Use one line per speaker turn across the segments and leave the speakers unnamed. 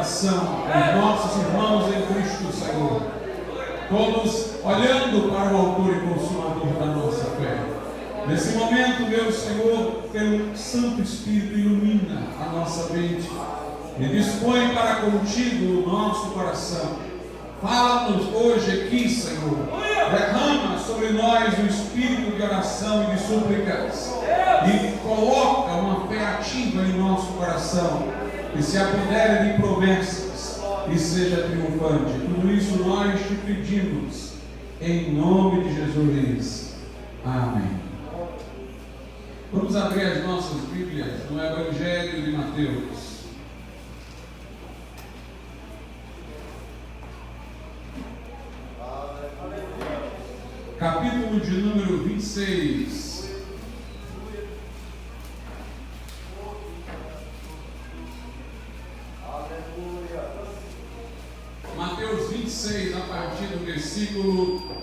coração os nossos irmãos em Cristo, Senhor, todos olhando para o autor e consumador da nossa fé. Nesse momento, meu Senhor, teu Santo Espírito ilumina a nossa mente e dispõe para contigo o nosso coração. Fala-nos hoje aqui, Senhor. Derrama sobre nós o espírito de oração e de súplicas e coloca uma fé ativa em nosso coração que se apodere de promessas e seja triunfante. Tudo isso nós te pedimos em nome de Jesus. Amém. Vamos abrir as nossas Bíblias no Evangelho de Mateus. Capítulo de número 26. Mateus 26, a partir do versículo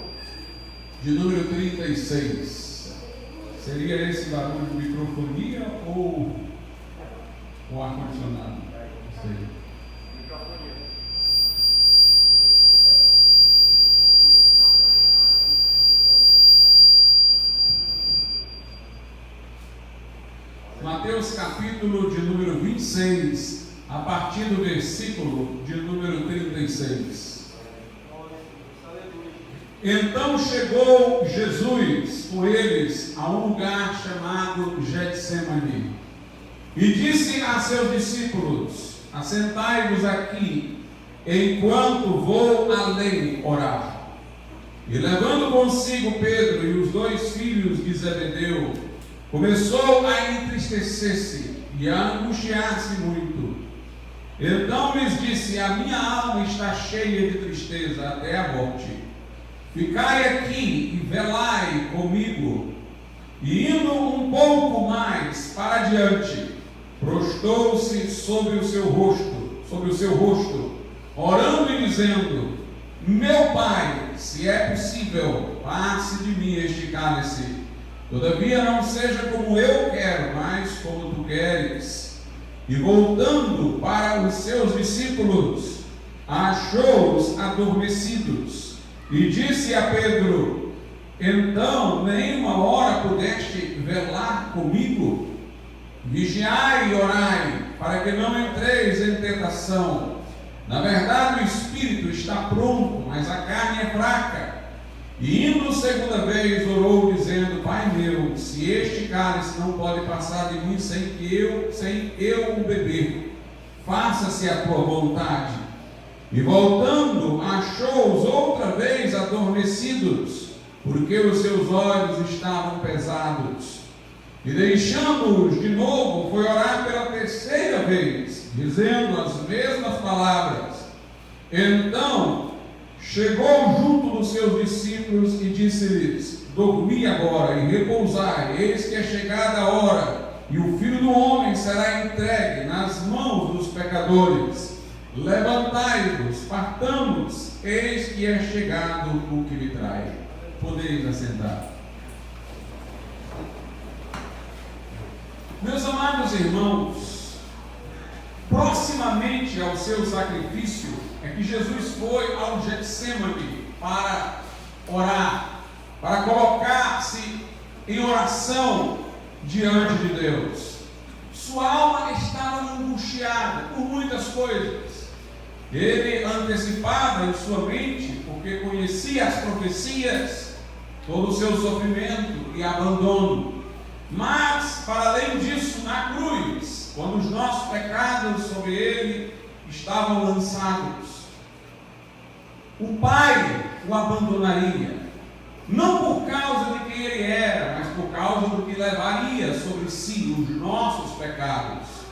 de número 36. Seria esse barulho de microfonia ou o ar-condicionado? Não sei. Mateus capítulo de número 26, a partir do versículo de número 36. Então chegou Jesus com eles a um lugar chamado Getsemane e disse a seus discípulos: assentai-vos aqui, enquanto vou além orar. E levando consigo Pedro e os dois filhos de Zebedeu, começou a entristecer-se e a angustiar-se muito. Então lhes disse: a minha alma está cheia de tristeza até a morte. Ficai aqui e velai comigo. E indo um pouco mais para diante, prostrou-se sobre o seu rosto, orando e dizendo: meu Pai, se é possível, passe de mim este cálice. Todavia não seja como eu quero, mas como tu queres. E voltando para os seus discípulos, achou-os adormecidos, e disse a Pedro: então nem uma hora pudeste velar comigo? Vigiai e orai, para que não entreis em tentação. Na verdade o espírito está pronto, mas a carne é fraca. E indo segunda vez, orou, dizendo: Pai meu, se este cálice não pode passar de mim sem eu o beber, faça-se a tua vontade. E voltando, achou-os outra vez adormecidos, porque os seus olhos estavam pesados. E deixando-os de novo, foi orar pela terceira vez, dizendo as mesmas palavras. Então chegou junto dos seus discípulos e disse-lhes: dormi agora e repousai, eis que é chegada a hora, e o Filho do Homem será entregue nas mãos dos pecadores. Levantai-vos, partamos, eis que é chegado o que me trai. Podeis assentar. Meus amados irmãos, proximamente ao seu sacrifício é que Jesus foi ao Getsemane para orar, para colocar-se em oração diante de Deus. Sua alma estava angustiada por muitas coisas. Ele antecipava em sua mente, porque conhecia as profecias, todo o seu sofrimento e abandono. Mas, para além disso, na cruz, quando os nossos pecados sobre ele estavam lançados, o Pai o abandonaria, não por causa de quem ele era, mas por causa do que levaria sobre si os nossos pecados.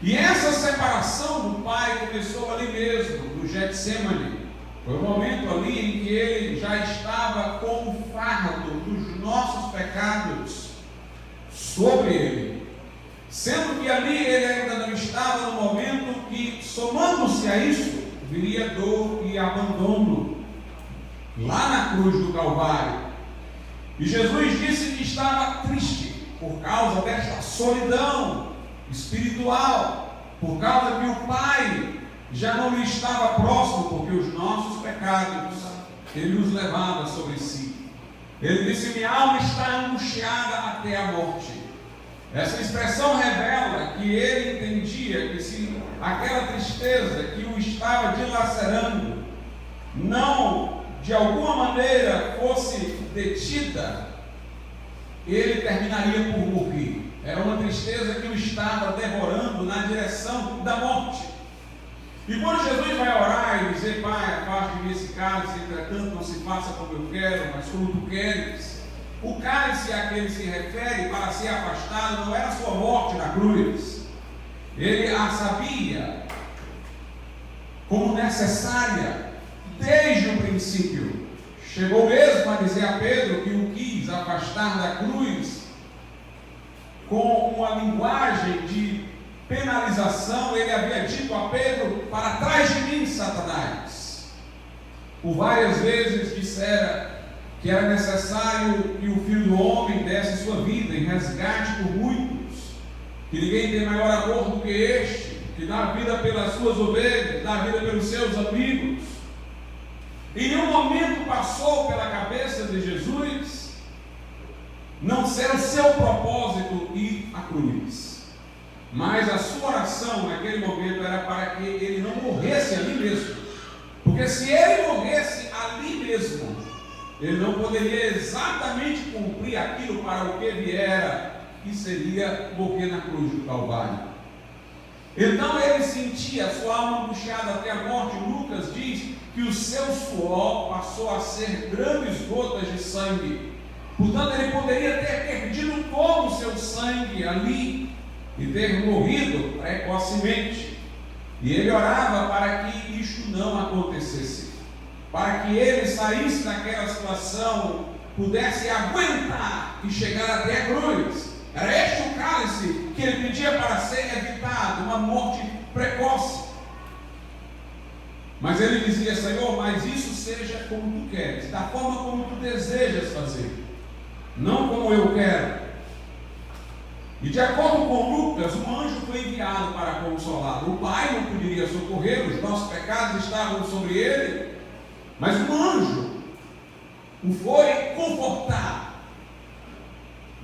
E essa separação do Pai começou ali mesmo, no Getsemane. Foi o momento ali em que ele já estava com o fardo dos nossos pecados sobre ele, sendo que ali ele ainda não estava no momento que, somando-se a isso, viria dor e abandono lá na cruz do Calvário. E Jesus disse que estava triste por causa desta solidão espiritual, por causa que o Pai já não lhe estava próximo, porque os nossos pecados ele os levava sobre si. Ele disse: minha alma está angustiada até a morte. Essa expressão revela que ele entendia que se aquela tristeza que o estava dilacerando não de alguma maneira fosse detida, ele terminaria por morrer. Era uma tristeza que o estava devorando na direção da morte. E quando Jesus vai orar e dizer: Pai, afaste de mim esse cálice, entretanto não se faça como eu quero, mas como tu queres. O cálice a que ele se refere para ser afastado não era a sua morte na cruz. Ele a sabia como necessária desde o princípio. Chegou mesmo a dizer a Pedro que o quis afastar da cruz com uma linguagem de penalização. Ele havia dito a Pedro: para trás de mim, Satanás. Por várias vezes dissera que era necessário que o Filho do Homem desse sua vida em resgate por muitos, que ninguém tem maior amor do que este, que dá a vida pelas suas ovelhas, dá a vida pelos seus amigos. Em nenhum momento passou pela cabeça de Jesus não ser o seu propósito ir à cruz, mas a sua oração naquele momento era para que ele não morresse ali mesmo, porque se ele morresse ali mesmo, ele não poderia exatamente cumprir aquilo para o que viera, que seria morrer na cruz do Calvário. Então ele sentia a sua alma angustiada até a morte. Lucas diz que o seu suor passou a ser grandes gotas de sangue. Portanto, ele poderia ter perdido todo o seu sangue ali e ter morrido precocemente. E ele orava para que isto não acontecesse, para que ele saísse daquela situação, pudesse aguentar e chegar até a cruz. Era este o cálice que ele pedia para ser evitado, uma morte precoce. Mas ele dizia: Senhor, mas isso seja como tu queres, da forma como tu desejas fazer, não como eu quero. E de acordo com Lucas, um anjo foi enviado para consolá-lo. O Pai não poderia socorrê-lo, os nossos pecados estavam sobre ele, mas um anjo o foi confortar.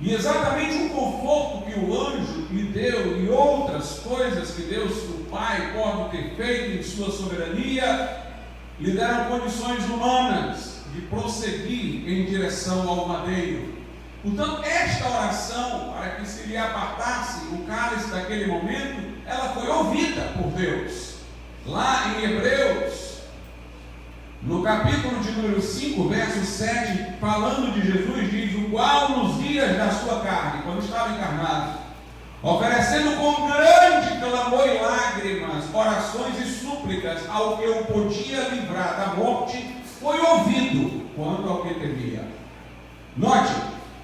E exatamente o conforto que o anjo lhe deu e outras coisas que Deus, o Pai, pode ter feito em sua soberania, lhe deram condições humanas de prosseguir em direção ao madeiro. Portanto, esta oração, para que se lhe apartasse o cálice daquele momento, ela foi ouvida por Deus. Lá em Hebreus, no capítulo de número 5, verso 7, falando de Jesus, diz: o qual nos dias da sua carne, quando estava encarnado, oferecendo com grande clamor e lágrimas, orações e súplicas ao que o podia livrar da morte, foi ouvido quanto ao que temia. Note,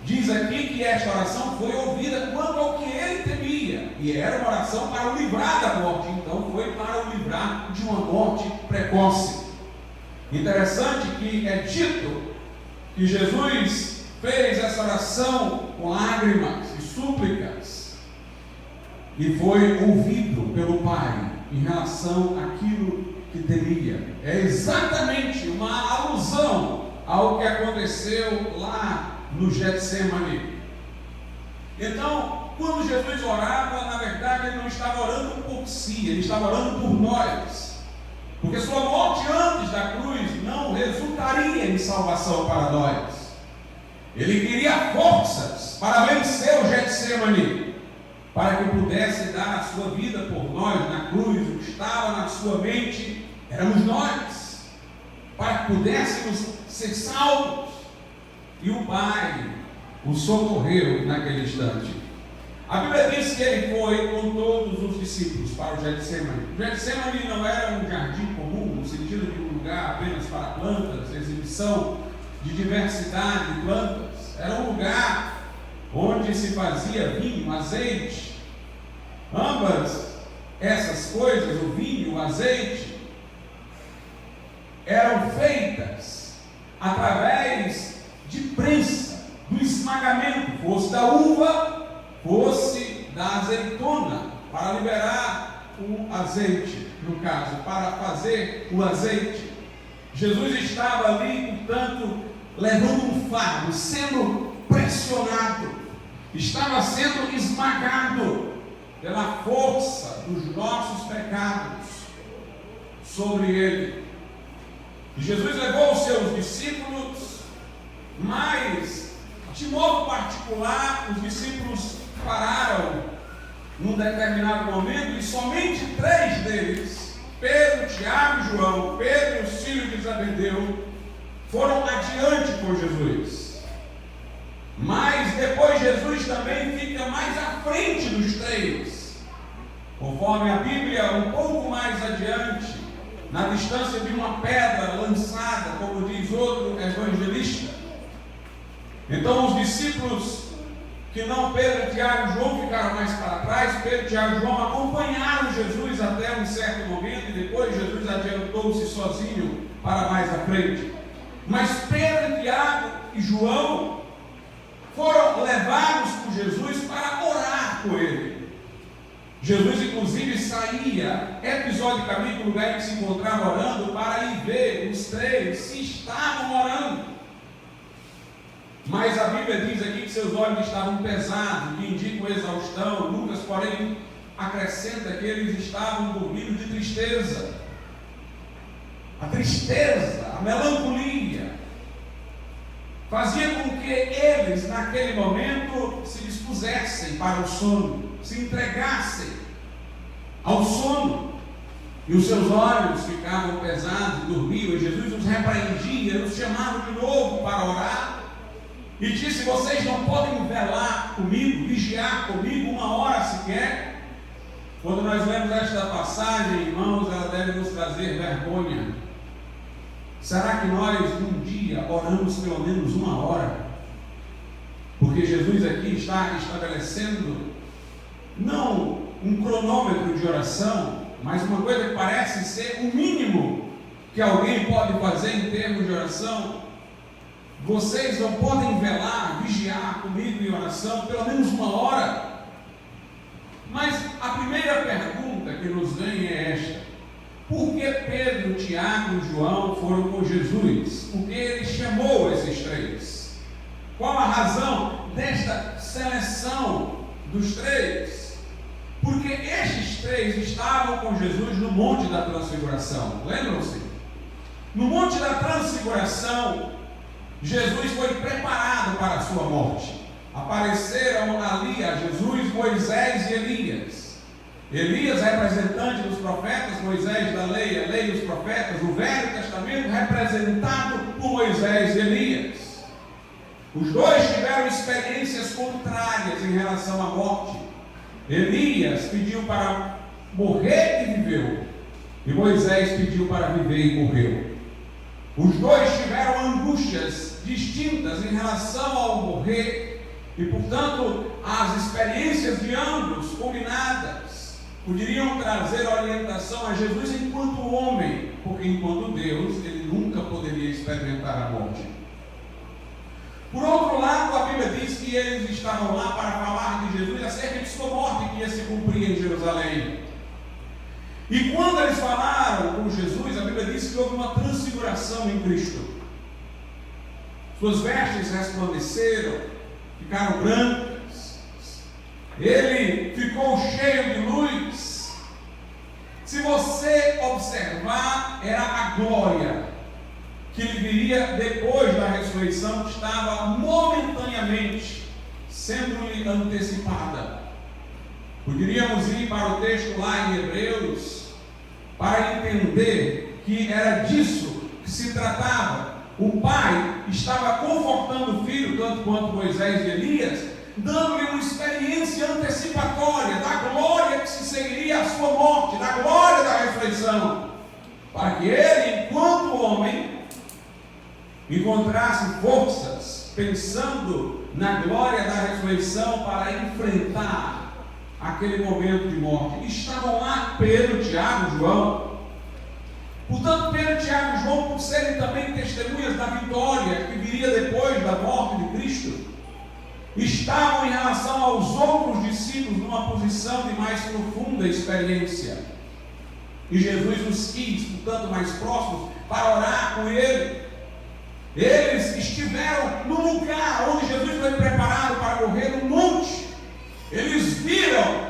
diz aqui que esta oração foi ouvida quanto ao que ele temia, e era uma oração para o livrar da morte, então foi para o livrar de uma morte precoce. Interessante que é dito que Jesus fez essa oração com lágrimas e súplicas e foi ouvido pelo Pai em relação àquilo que temia. É exatamente uma alusão ao que aconteceu lá no Getsemane. Então, quando Jesus orava, na verdade ele não estava orando por si, ele estava orando por nós. Porque sua morte antes da cruz não resultaria em salvação para nós. Ele queria forças para vencer o Getsemane, para que pudesse dar a sua vida por nós na cruz. O que estava na sua mente éramos nós, para que pudéssemos ser salvos. E o Pai o socorreu naquele instante. A Bíblia diz que ele foi com todos os discípulos para o Getsemane. O Getsemane não era um jardim comum, no sentido de um lugar apenas para plantas, exibição de diversidade de plantas. Era um lugar onde se fazia vinho, azeite. Ambas essas coisas, o vinho e o azeite, eram feitas através de prensa, do esmagamento, fosse da uva, fosse da azeitona, para liberar o azeite. no caso, para fazer o azeite. Jesus estava ali, portanto, levando um fardo, sendo pressionado, estava sendo esmagado pela força dos nossos pecados sobre ele. E Jesus levou os seus discípulos, mas de modo particular os discípulos pararam num determinado momento e somente 3 deles, Pedro, Tiago e João, Pedro e os filhos de Zebedeu, foram adiante com Jesus. Mas depois Jesus também fica mais à frente dos 3. Conforme a Bíblia, um pouco mais adiante, na distância de uma pedra lançada, como diz outro evangelista. Então os discípulos, que não Pedro, Tiago e João, ficaram mais para trás. Pedro, Tiago e João acompanharam Jesus até um certo momento, e depois Jesus adiantou-se sozinho para mais à frente. Mas Pedro, Tiago e João foram levados por Jesus para orar por ele. Jesus, inclusive, saía episodicamente do lugar em que se encontrava orando para ir ver os 3 se estavam orando. Mas a Bíblia diz aqui que seus olhos estavam pesados, que indicam exaustão. Lucas, porém, acrescenta que eles estavam dormindo de tristeza. A tristeza, a melancolia, fazia com que eles, naquele momento, se dispusessem para o sono, se entregassem ao sono. E os seus olhos ficavam pesados, dormiam, e Jesus os repreendia, os chamava de novo para orar. E disse: vocês não podem velar comigo, vigiar comigo 1 hora sequer. Quando nós lemos esta passagem, irmãos, ela deve nos trazer vergonha. Será que nós um dia oramos pelo menos 1 hora? Porque Jesus aqui está estabelecendo não um cronômetro de oração, mas uma coisa que parece ser o mínimo que alguém pode fazer em termos de oração. Vocês não podem velar, vigiar comigo em oração pelo menos 1 hora? Mas a primeira pergunta que nos vem é esta: por que Pedro, Tiago e João foram com Jesus? Por que ele chamou esses 3? Qual a razão desta seleção dos 3? Porque estes 3 estavam com Jesus no Monte da Transfiguração. Lembram-se? No Monte da Transfiguração, Jesus foi preparado para a sua morte. Apareceram ali a Jesus Moisés e Elias. Elias, representante dos profetas, Moisés da lei, a lei dos profetas, o Velho Testamento representado por Moisés e Elias. Os dois tiveram experiências contrárias em relação à morte. Elias pediu para morrer e viveu, e Moisés pediu para viver e morreu. Os dois tiveram angústias distintas em relação ao morrer, e portanto as experiências de ambos combinadas poderiam trazer orientação a Jesus enquanto homem, porque enquanto Deus ele nunca poderia experimentar a morte. Por outro lado, a Bíblia diz que eles estavam lá para falar de Jesus acerca de sua morte que ia se cumprir em Jerusalém. E quando eles falaram com Jesus, a Bíblia diz que houve uma transfiguração em Cristo. Suas vestes resplandeceram, ficaram brancas. Ele ficou cheio de luz. Se você observar, era a glória que lhe viria depois da ressurreição, que estava momentaneamente sendo-lhe antecipada. Poderíamos ir para o texto lá em Hebreus para entender que era disso que se tratava. O pai estava confortando o filho, tanto quanto Moisés e Elias, dando-lhe uma experiência antecipatória da glória que se seguiria à sua morte, da glória da ressurreição, para que ele, enquanto homem, encontrasse forças, pensando na glória da ressurreição, para enfrentar aquele momento de morte. Estavam lá Pedro, Tiago e João. Portanto, Pedro, Tiago e João, por serem também testemunhas da vitória que viria depois da morte de Cristo, estavam em relação aos outros discípulos numa posição de mais profunda experiência. E Jesus os quis, portanto, mais próximos, para orar com ele. Eles estiveram no lugar onde Jesus foi preparado para morrer, no monte. Eles viram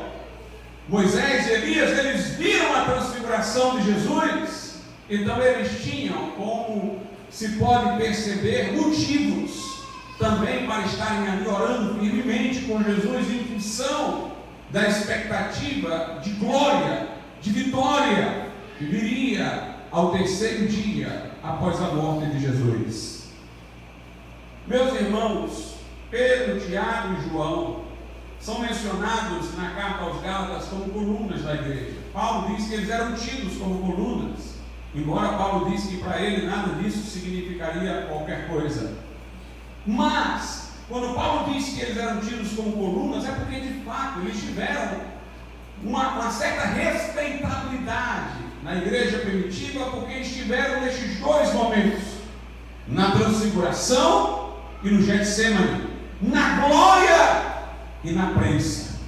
Moisés e Elias, eles viram a transfiguração de Jesus. Então eles tinham, como se pode perceber, motivos também para estarem ali orando firmemente com Jesus, em função da expectativa de glória, de vitória, que viria ao terceiro dia após a morte de Jesus. Meus irmãos, Pedro, Tiago e João são mencionados na carta aos Gálatas como colunas da igreja. Paulo diz que eles eram tidos como colunas, embora Paulo disse que para ele nada disso significaria qualquer coisa. Mas, quando Paulo disse que eles eram tidos como colunas, é porque de fato eles tiveram uma certa respeitabilidade na igreja primitiva, porque estiveram nestes dois momentos, na transfiguração e no Getsemane, na glória e na prensa,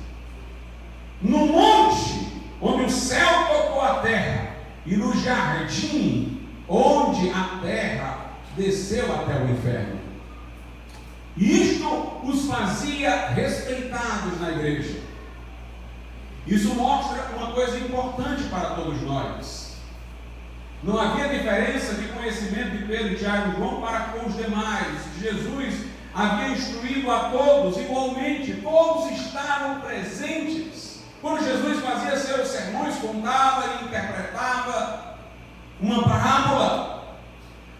no monte onde o céu tocou a terra, e no jardim onde a terra desceu até o inferno. Isto os fazia respeitados na igreja. Isso mostra uma coisa importante para todos nós. Não havia diferença de conhecimento de Pedro, Tiago e João para com os demais. Jesus havia instruído a todos igualmente, todos estavam presentes. Quando Jesus fazia seus sermões, contava e interpretava uma parábola.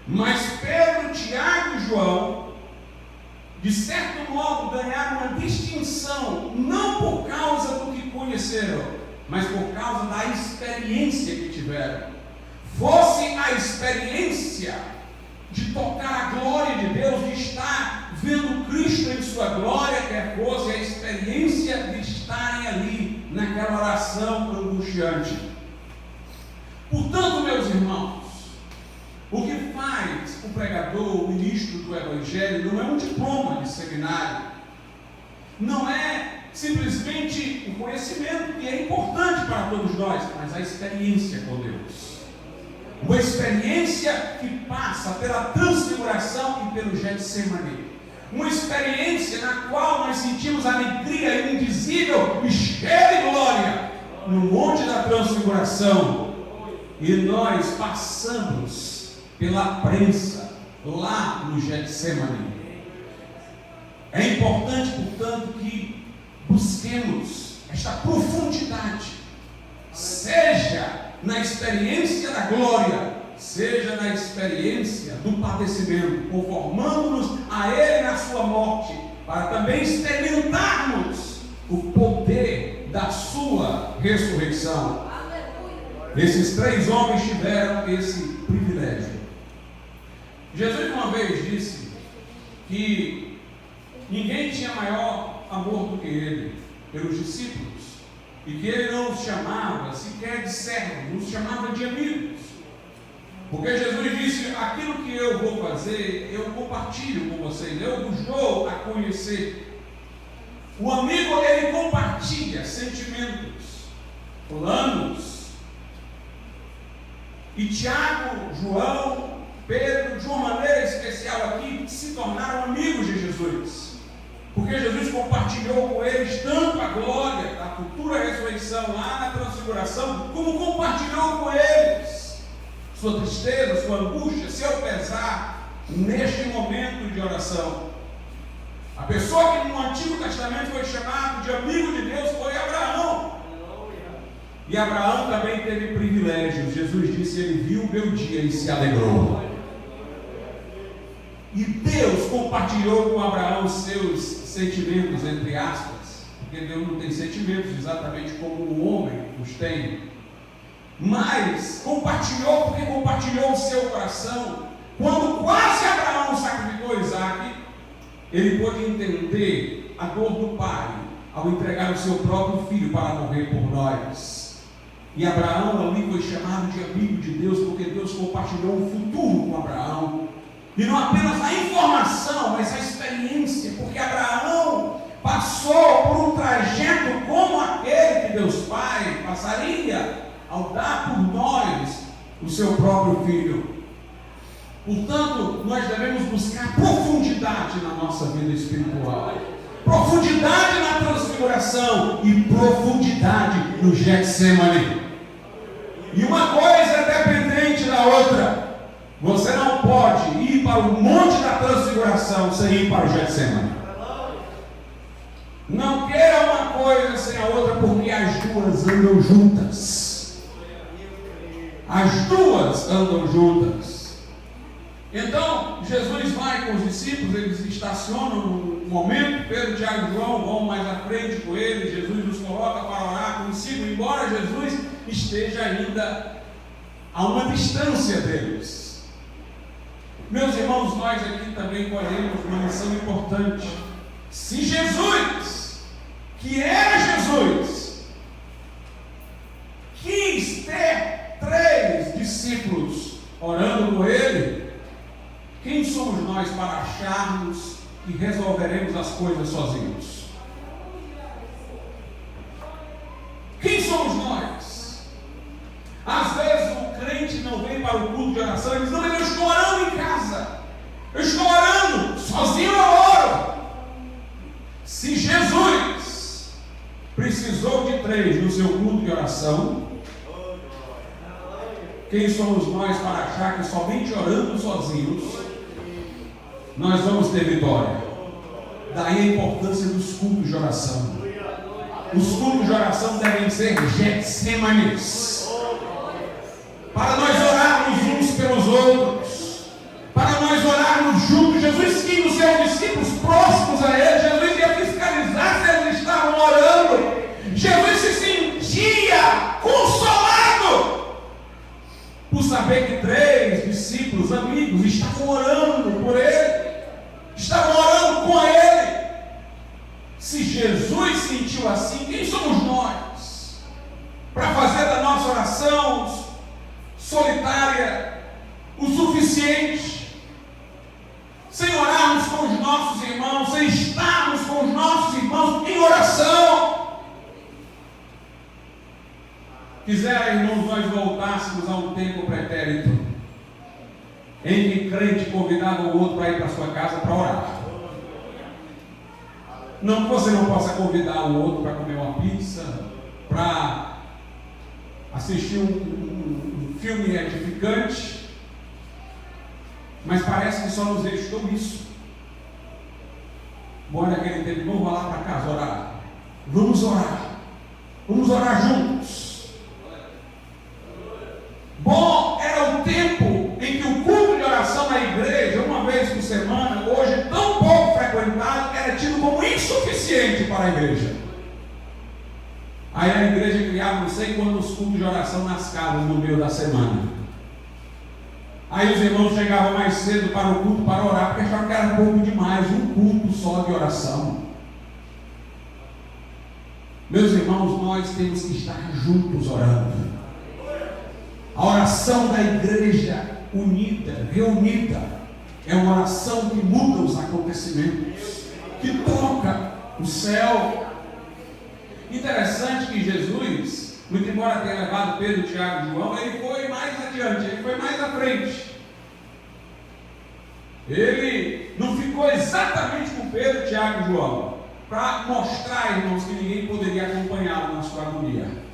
Mas Pedro, Tiago e João, de certo modo, ganharam uma distinção, não por causa do que conheceram, mas por causa da experiência que tiveram. Fosse a experiência de tocar a glória de Deus, de estar vendo Cristo em sua glória, quer fosse a experiência de estarem ali naquela oração angustiante. Portanto, meus irmãos, o que faz o pregador, o ministro do Evangelho, não é um diploma de seminário, não é simplesmente o conhecimento, que é importante para todos nós, mas a experiência com Deus. Uma experiência que passa pela transfiguração e pelo Getsemane. Uma experiência na qual nós sentimos alegria indizível e cheia de glória no monte da transfiguração. E nós passamos pela prensa lá no Getsemane. É importante, portanto, que busquemos esta profundidade, seja na experiência da glória, seja na experiência do padecimento, conformando-nos a Ele na sua morte, para também experimentarmos o poder da sua ressurreição. Esses três homens tiveram esse privilégio. Jesus uma vez disse que ninguém tinha maior amor do que Ele pelos discípulos, e que Ele não os chamava sequer de servos, os chamava de amigos, porque Jesus disse: aquilo que eu vou fazer, eu compartilho com vocês, eu vos dou a conhecer. O amigo, ele compartilha sentimentos, planos. E Tiago, João, Pedro, de uma maneira especial aqui, se tornaram amigos de Jesus, porque Jesus compartilhou com eles tanto a glória da futura ressurreição lá na transfiguração, como compartilhou com eles sua tristeza, sua angústia, seu pesar neste momento de oração. A pessoa que no Antigo Testamento foi chamado de amigo de Deus foi Abraão. E Abraão também teve privilégios. Jesus disse: ele viu o meu dia e se alegrou. E Deus compartilhou com Abraão seus sentimentos, entre aspas, porque Deus não tem sentimentos exatamente como o homem os tem, mas compartilhou porque compartilhou o seu coração. Quando quase Abraão sacrificou Isaque, ele pôde entender a dor do pai ao entregar o seu próprio filho para morrer por nós. E Abraão ali foi chamado de amigo de Deus, porque Deus compartilhou o futuro com Abraão. E não apenas a informação, mas a experiência, porque Abraão passou por um trajeto como aquele que Deus Pai passaria ao dar por nós o seu próprio Filho. Portanto, nós devemos buscar profundidade na nossa vida espiritual, profundidade na transfiguração e profundidade no Getsemane. E uma coisa é dependente da outra. Você não pode ir para o monte da transfiguração sem ir para o Getsemane. Não queira uma coisa sem a outra, porque as duas andam juntas. As duas andam juntas. Então, Jesus vai com os discípulos, eles estacionam no momento, Pedro, Tiago e João vão mais à frente com ele, Jesus nos coloca para orar consigo, embora Jesus esteja ainda a uma distância deles. Meus irmãos, nós aqui também colhemos uma lição importante. Se Jesus, que era Jesus, quis ter 3 discípulos orando com ele, quem somos nós para acharmos que resolveremos as coisas sozinhos? Quem somos nós? Às vezes o crente não vem para o culto de oração e diz: não, eu estou orando em casa, eu estou orando, sozinho eu oro. Se Jesus precisou de 3 no seu culto de oração, quem somos nós para achar que somente orando sozinhos nós vamos ter vitória? Daí a importância dos cultos de oração. Os cultos de oração devem ser Getsemanes, para nós orarmos uns pelos outros, para nós orarmos juntos. Jesus quis os seus discípulos próximos a ele. Jesus ia fiscalizar se eles estavam orando. Jesus se sentia consolado por saber que 3 discípulos, amigos, estavam orando por ele, estavam orando com ele. Se Jesus sentiu assim, quem somos nós para fazer da nossa oração solitária o suficiente, sem orarmos com os nossos irmãos, sem estarmos com os nossos irmãos em oração? Quisera, irmãos, nós voltássemos a um tempo pretérito, em que crente convidava o outro para ir para sua casa para orar. Não que você não possa convidar o outro para comer uma pizza, para assistir um filme edificante, mas parece que só nos restou isso. Bom, naquele tempo, vamos lá para casa orar. Vamos orar juntos. Bom, era o tempo em que o culto de oração na igreja, uma vez por semana, hoje tão pouco frequentado, era tido como insuficiente para a igreja. Aí a igreja criava não sei quantos cultos de oração nas casas no meio da semana. Aí os irmãos chegavam mais cedo para o culto para orar, porque achavam que era pouco demais, um culto só de oração. Meus irmãos, nós temos que estar juntos orando. A oração da igreja unida, reunida, é uma oração que muda os acontecimentos, que toca o céu. Interessante que Jesus, muito embora tenha levado Pedro, Tiago e João, ele foi mais adiante, ele foi mais à frente. Ele não ficou exatamente com Pedro, Tiago e João, para mostrar, irmãos, que ninguém poderia acompanhá-lo na sua agonia.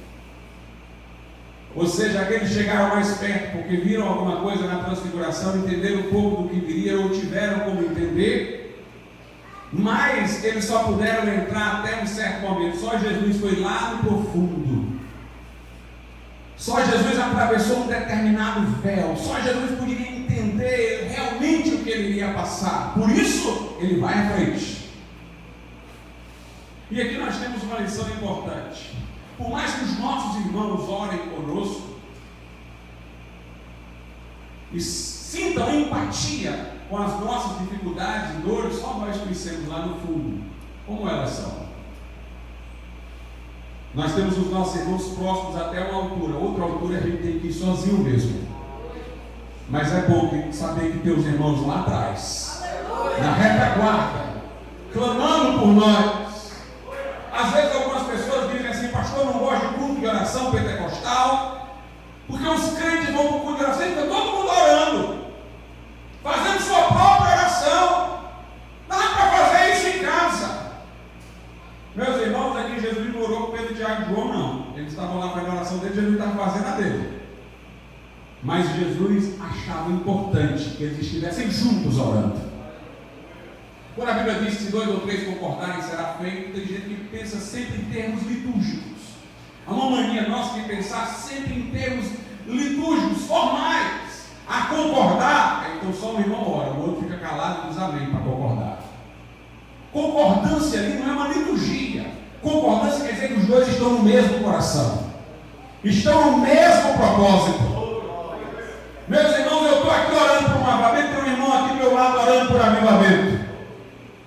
Ou seja, aqueles chegaram mais perto porque viram alguma coisa na transfiguração, entenderam um pouco do que viria ou tiveram como entender, mas eles só puderam entrar até um certo momento. Só Jesus foi lá no profundo. Só Jesus atravessou um determinado véu. Só Jesus poderia entender realmente o que ele iria passar. Por isso, ele vai à frente. E aqui nós temos uma lição importante. Por mais que os nossos irmãos orem conosco e sintam empatia com as nossas dificuldades e dores, só nós conhecemos lá no fundo como elas são. Nós temos os nossos irmãos próximos até uma altura, outra altura a gente tem que ir sozinho mesmo. Mas é bom saber que teus irmãos lá atrás, na retaguarda, clamando por nós. Às vezes algumas pessoas dizem assim: pastor, eu não gosto de culto de oração pentecostal, Porque os crentes vão para o culto de oração e fica todo mundo orando, fazendo sua própria oração. Dá para fazer isso em casa. Meus irmãos, aqui Jesus não orou com Pedro, Tiago e João, não. Eles estavam lá fazendo a oração dele, Jesus estava fazendo a dele. Mas Jesus achava importante que eles estivessem juntos orando. Quando a Bíblia diz que se 2 ou 3 concordarem será feito, tem gente que pensa sempre em termos litúrgicos. Há uma mania nossa de pensar sempre em termos litúrgicos, formais. A concordar, então só um irmão ora, o outro fica calado e diz amém para concordar. Concordância ali não é uma liturgia. Concordância quer dizer que os dois estão no mesmo coração, estão no mesmo propósito. Meus irmãos, eu estou aqui orando por um avivamento, tem um irmão aqui do meu lado orando por avivamento.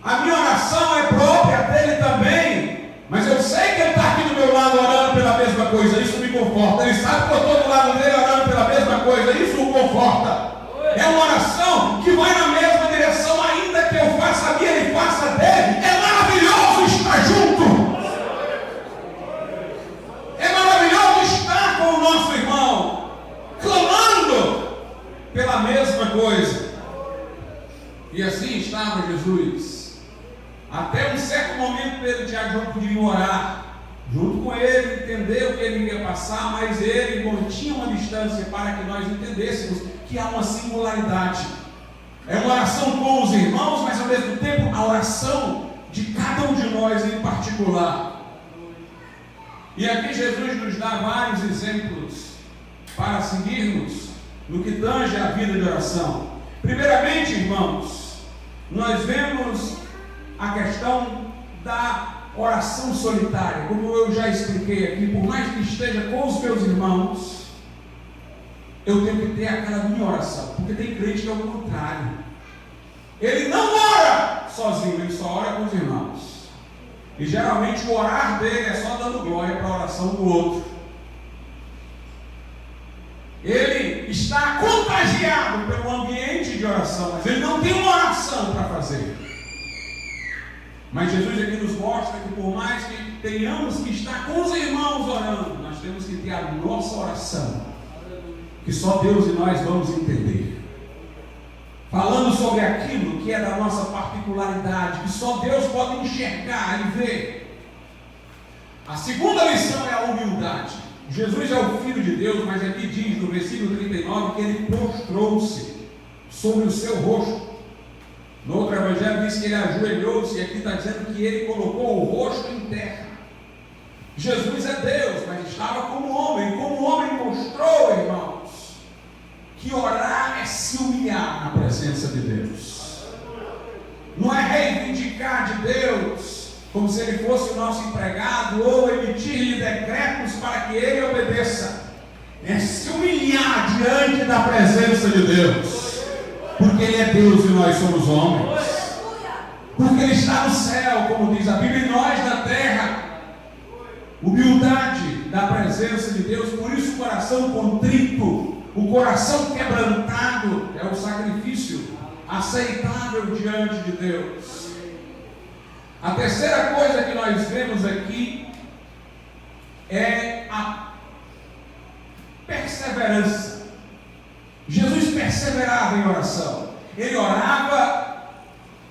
A minha oração é própria dele também, mas eu sei que ele está aqui do meu lado orando pela mesma coisa, isso me conforta. Ele sabe que eu estou do lado dele orando pela mesma coisa, isso o conforta. É uma oração que vai na mesma direção, ainda que eu faça a minha e ele faça a dele. É maravilhoso estar junto. É maravilhoso estar com o nosso irmão, clamando pela mesma coisa. E assim estava Jesus. Até um certo momento Pedro, Tiago e João podiam orar junto com ele, entender o que ele ia passar, mas ele mantinha uma distância para que nós entendêssemos que há uma singularidade. É uma oração com os irmãos, mas ao mesmo tempo a oração de cada um de nós em particular. E aqui Jesus nos dá vários exemplos para seguirmos no que tange a vida de oração. Primeiramente, irmãos, nós vemos a questão da oração solitária. Como eu já expliquei aqui, por mais que esteja com os meus irmãos, eu tenho que ter aquela minha oração, porque tem crente que é o contrário. Ele não ora sozinho, ele só ora com os irmãos. E geralmente o orar dele é só dando glória para a oração do outro. Ele está contagiado pelo ambiente de oração, mas ele não tem uma oração para fazer. Mas Jesus aqui nos mostra que por mais que tenhamos que estar com os irmãos orando, nós temos que ter a nossa oração, que só Deus e nós vamos entender. Falando sobre aquilo que é da nossa particularidade, que só Deus pode enxergar e ver. A segunda lição é a humildade. Jesus é o Filho de Deus, mas aqui diz no versículo 39 que ele prostrou-se sobre o seu rosto. No outro evangelho diz que ele ajoelhou-se, e aqui está dizendo que ele colocou o rosto em terra. Jesus é Deus, mas estava como homem. Como homem mostrou, irmãos, que orar é se humilhar na presença de Deus. Não é reivindicar de Deus como se ele fosse o nosso empregado ou emitir-lhe decretos para que ele obedeça. É se humilhar diante da presença de Deus. Porque ele é Deus e nós somos homens. Porque ele está no céu, como diz a Bíblia, e nós na terra. Humildade da presença de Deus. Por isso o coração contrito, o coração quebrantado é o sacrifício aceitável diante de Deus. A terceira coisa que nós vemos aqui é a perseverança. Jesus perseverava em oração. Ele orava,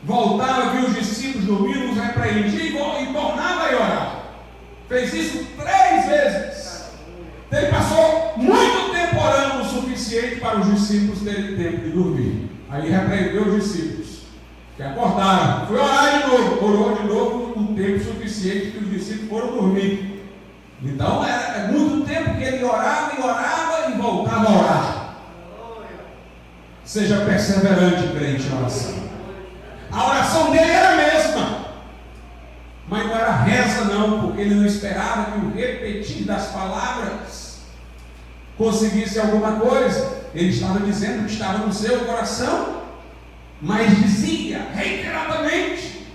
voltava, via os discípulos dormindo, os repreendia e tornava a orar. Fez isso 3 vezes. Ele passou muito tempo orando o suficiente para os discípulos terem tempo de dormir. Aí repreendeu os discípulos, que acordaram, foi orar de novo, orou de novo o tempo suficiente que os discípulos foram dormir. Então é muito tempo que ele orava e voltava a orar. Seja perseverante, crente, na oração. A oração dele era a mesma, mas não era reza não, porque ele não esperava que o repetir das palavras conseguisse alguma coisa. Ele estava dizendo que estava no seu coração, mas dizia reiteradamente.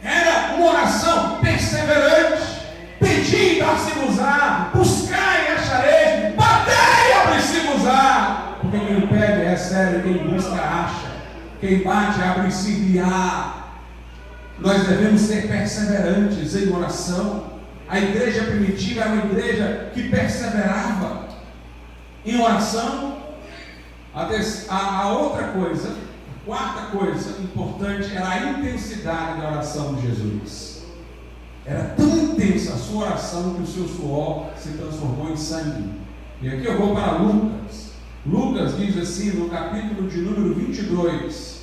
Era uma oração perseverante. Pedi e dar-se-vos-á, buscai e achareis, batei e abri-se-vos-á. Porque quem pede recebe, quem busca acha, quem bate abre-se-lhe-á. Nós devemos ser perseverantes em oração. A igreja primitiva era uma igreja que perseverava. em oração. A outra coisa, a quarta coisa importante, era a intensidade da oração de Jesus. Era tão intensa a sua oração que o seu suor se transformou em sangue. E aqui eu vou para Lucas. Lucas diz assim, no capítulo de número 22.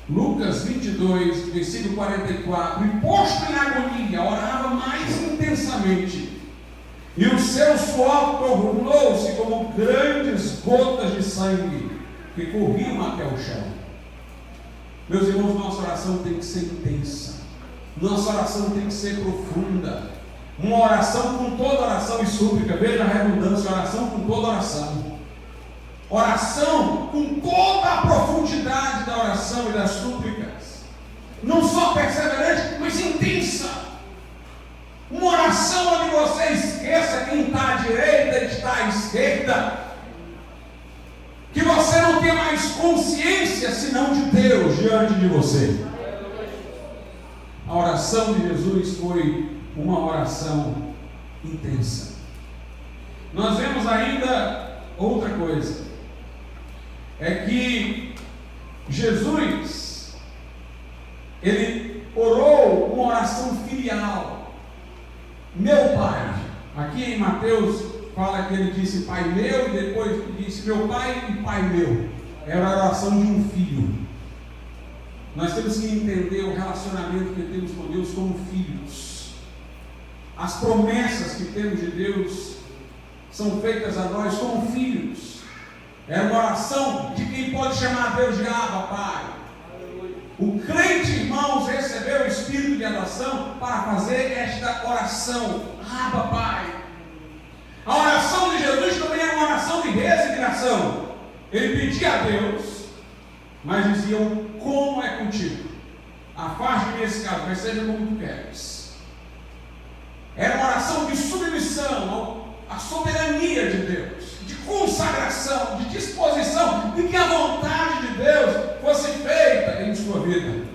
Lucas 22, versículo 44. E posto em agonia, orava mais intensamente. E o seu suor tornou-se como grandes gotas de sangue que corriam até o chão. Meus irmãos, nossa oração tem que ser intensa. Nossa oração tem que ser profunda. Uma oração com toda oração e súplica. Veja a redundância, oração com toda oração. Oração com toda a profundidade da oração e das súplicas. Não só perseverante, mas intensa. Uma oração onde você esqueça quem está à direita e está à esquerda. Que você não tenha mais consciência senão de Deus diante de você. A oração de Jesus foi uma oração intensa. Nós vemos ainda outra coisa. É que Jesus, ele orou uma oração filial. Meu Pai. Aqui em Mateus fala que ele disse Pai meu e depois disse meu Pai e Pai meu. Era a oração de um filho. Nós temos que entender o relacionamento que temos com Deus como filhos. As promessas que temos de Deus são feitas a nós como filhos. É uma oração de quem pode chamar Deus de Abba, Pai. O crente, irmãos, recebeu o Espírito de adoção para fazer esta oração. Abba, Pai. A oração de Jesus também era uma oração de resignação. Ele pedia a Deus, mas diziam, como é contigo? Afaste-me esse caso, mas seja como tu queres. Era uma oração de submissão à soberania de Deus, de consagração, de disposição, de que a vontade de Deus fosse feita em sua vida.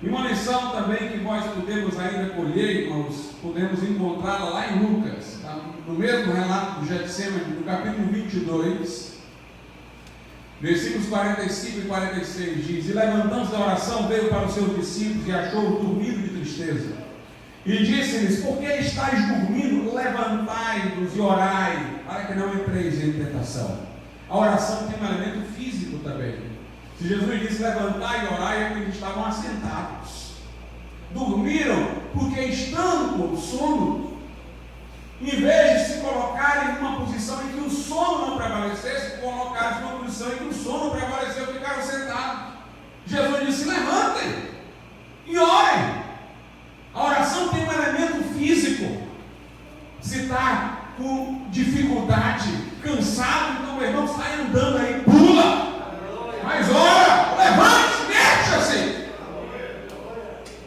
E uma lição também que nós podemos ainda colher, irmãos, podemos encontrá-la lá em Lucas, tá? No mesmo relato do Getsemane, no capítulo 22, versículos 45 e 46, diz: E levantando-se da oração, veio para os seus discípulos e achou-os dormindo de tristeza. E disse-lhes: Por que estáis dormindo? Levantai-vos e orai, para que não entreis em tentação. A oração tem um elemento físico também. Se Jesus disse levantai e orai, é porque eles estavam assentados. Dormiram porque estando com sono, em vez de se colocarem em uma posição em que o sono não prevalecesse, colocaram-se em uma posição em que o sono prevaleceu, ficaram sentados. Jesus disse: levantem e orem. A oração tem um elemento físico. Se está com dificuldade, cansado, então o irmão sai andando aí, pula, mas ora, levante, mexa-se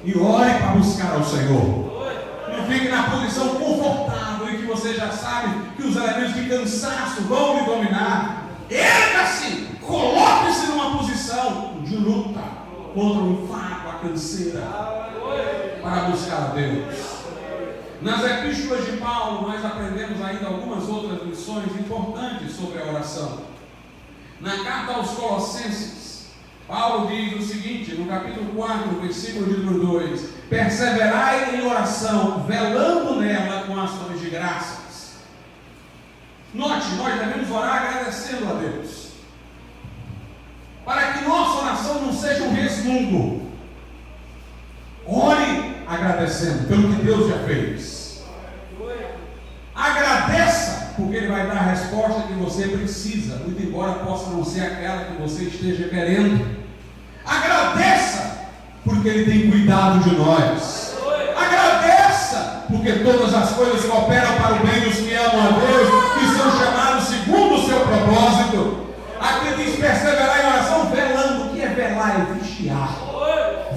e ore para buscar ao Senhor. Não fique na posição confortável em que você já sabe que os elementos de cansaço vão lhe dominar. Erga-se, coloque-se numa posição de luta contra o enfado, a canseira, para buscar a Deus. Nas epístolas de Paulo nós aprendemos ainda algumas outras lições importantes sobre a oração. Na carta aos Colossenses, Paulo diz o seguinte, no capítulo 4, versículo de número 2: Perseverai em oração, velando nela com ações de graças. Note, nós devemos orar agradecendo a Deus, para que nossa oração não seja um resmungo. Ore agradecendo pelo que Deus já fez. Agradeça, porque Ele vai dar a resposta que você precisa, muito embora possa não ser aquela que você esteja querendo. Agradeça, porque Ele tem cuidado de nós. Agradeça, porque todas as coisas cooperam para o bem dos que amam a Deus, que são chamados segundo o seu propósito. Aqui diz perseverar em oração, velando. O que é velar? É vigiar.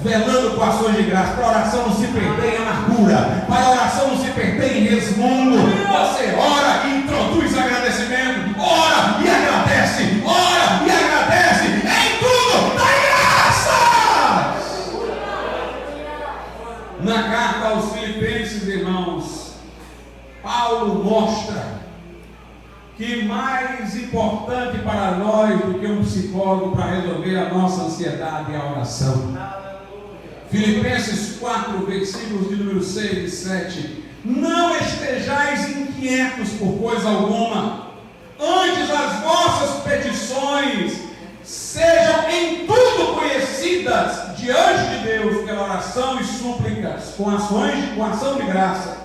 Velando com ações de graça, para a oração não se perder em amargura, para a oração não se perder em resmungo. Você ora e introduz agradecimento, ora e agradece, em tudo dá graças. Na carta aos Filipenses, irmãos, Paulo mostra que mais importante para nós do que um psicólogo para resolver a nossa ansiedade é a oração. Filipenses 4, versículos de número 6 e 7. Não estejais inquietos por coisa alguma, antes as vossas petições sejam em tudo conhecidas diante de Deus pela oração e súplicas, com ação de graças.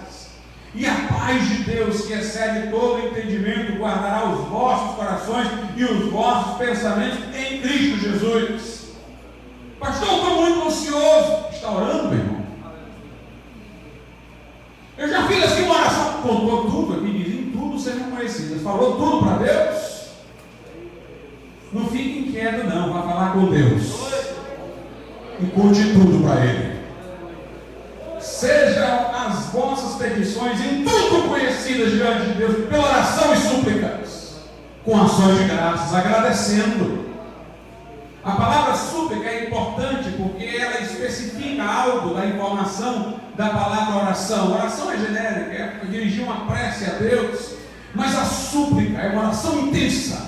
E a paz de Deus, que excede todo entendimento, guardará os vossos corações e os vossos pensamentos em Cristo Jesus. Pastor, eu estou muito ansioso. Está orando, meu irmão? Eu já fiz assim uma oração, contou tudo aqui, diz, em tudo sejam conhecidas. Falou tudo para Deus? Não fique inquieto não, vá falar com Deus. E conte tudo para Ele. Sejam as vossas petições em tudo conhecidas diante de Deus, pela oração e súplicas, com ações de graças, agradecendo. A palavra súplica é importante porque ela especifica algo da informação da palavra oração. A oração é genérica, é dirigir uma prece a Deus, mas a súplica é uma oração intensa.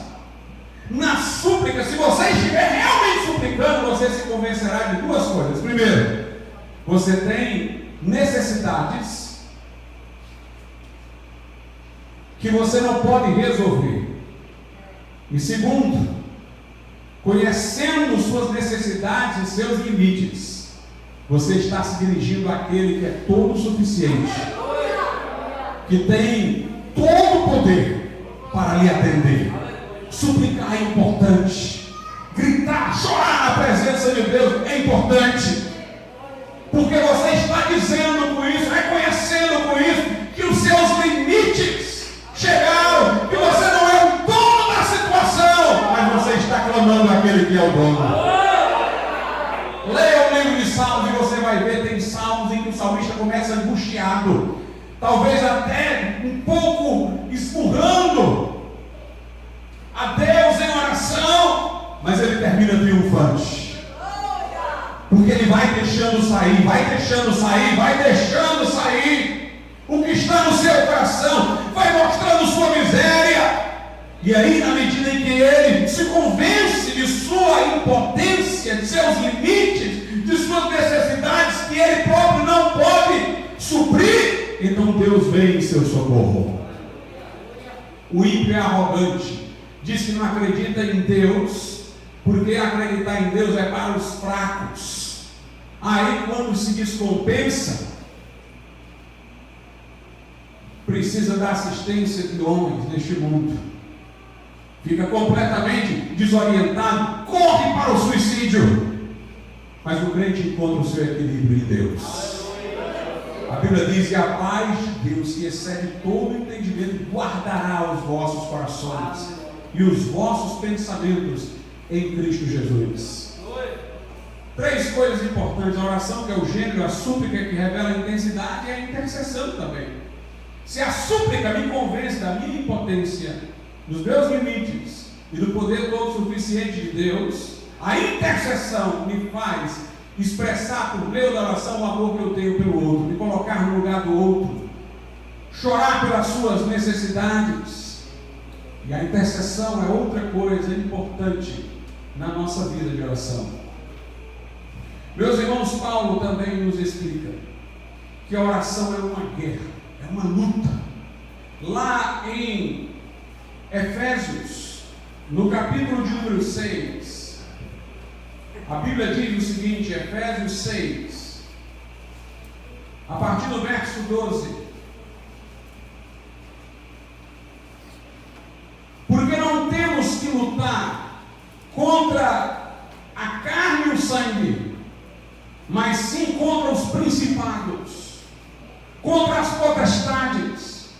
Na súplica, se você estiver realmente suplicando, você se convencerá de duas coisas. Primeiro, você tem necessidades que você não pode resolver. E segundo, conhecendo suas necessidades e seus limites, você está se dirigindo àquele que é todo suficiente, que tem todo o poder para lhe atender. Suplicar é importante, gritar, chorar na presença de Deus é importante, porque você está dizendo com isso, reconhecendo com isso, que os seus limites chegaram, que você não é o dono da situação, mas você está clamando àquele que é o dono. Leia o livro de Salmos e você vai ver, tem salmos em que o salmista começa angustiado, talvez até um pouco esmurrando a Deus em oração, mas ele termina triunfante, porque ele vai deixando sair, vai deixando sair, vai deixando sair o que está no seu coração, vai mostrando sua miséria, e aí na medida em que ele se convence de sua impotência, de seus limites, de suas necessidades que ele próprio não pode suprir, então Deus vem em seu socorro. O ímpio é arrogante, diz que não acredita em Deus, porque acreditar em Deus é para os fracos. Aí quando se descompensa, precisa da assistência de homens neste mundo, fica completamente desorientado, corre para o suicídio. Mas o crente encontra o seu equilíbrio em Deus. A Bíblia diz que a paz de Deus, que excede todo entendimento, guardará os vossos corações e os vossos pensamentos em Cristo Jesus. Três coisas importantes: a oração, que é o gênero, a súplica, que revela a intensidade, e a intercessão também. Se a súplica me convence da minha impotência, dos meus limites e do poder todo suficiente de Deus, a intercessão me faz expressar por meio da oração o amor que eu tenho pelo outro, me colocar no lugar do outro, chorar pelas suas necessidades. E a intercessão é outra coisa importante na nossa vida de oração. Meus irmãos, Paulo também nos explica que a oração é uma guerra, é uma luta. Lá em Efésios, no capítulo de número 6, a Bíblia diz o seguinte, Efésios 6, a partir do verso 12: porque não temos que lutar contra a carne e o sangue, mas sim contra os principados, contra as potestades,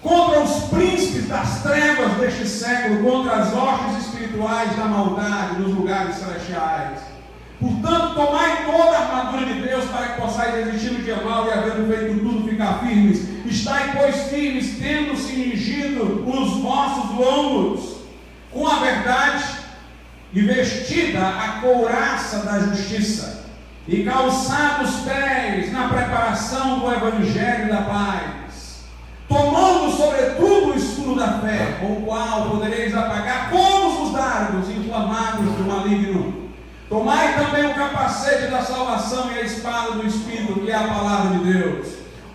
contra os príncipes das trevas deste século, contra as hostes espirituais da maldade nos lugares celestiais. Portanto, tomai toda a armadura de Deus, para que possais resistir no dia mau, e havendo feito tudo, ficar firmes. Estai, pois, firmes, tendo cingido os vossos lombos com a verdade, e vestida a couraça da justiça, e calçados os pés na preparação do evangelho da paz, tomando sobretudo o escudo escudo da fé, com o qual podereis apagar todos os dardos inflamados do maligno. Tomai também o capacete da salvação e a espada do Espírito, que é a palavra de Deus,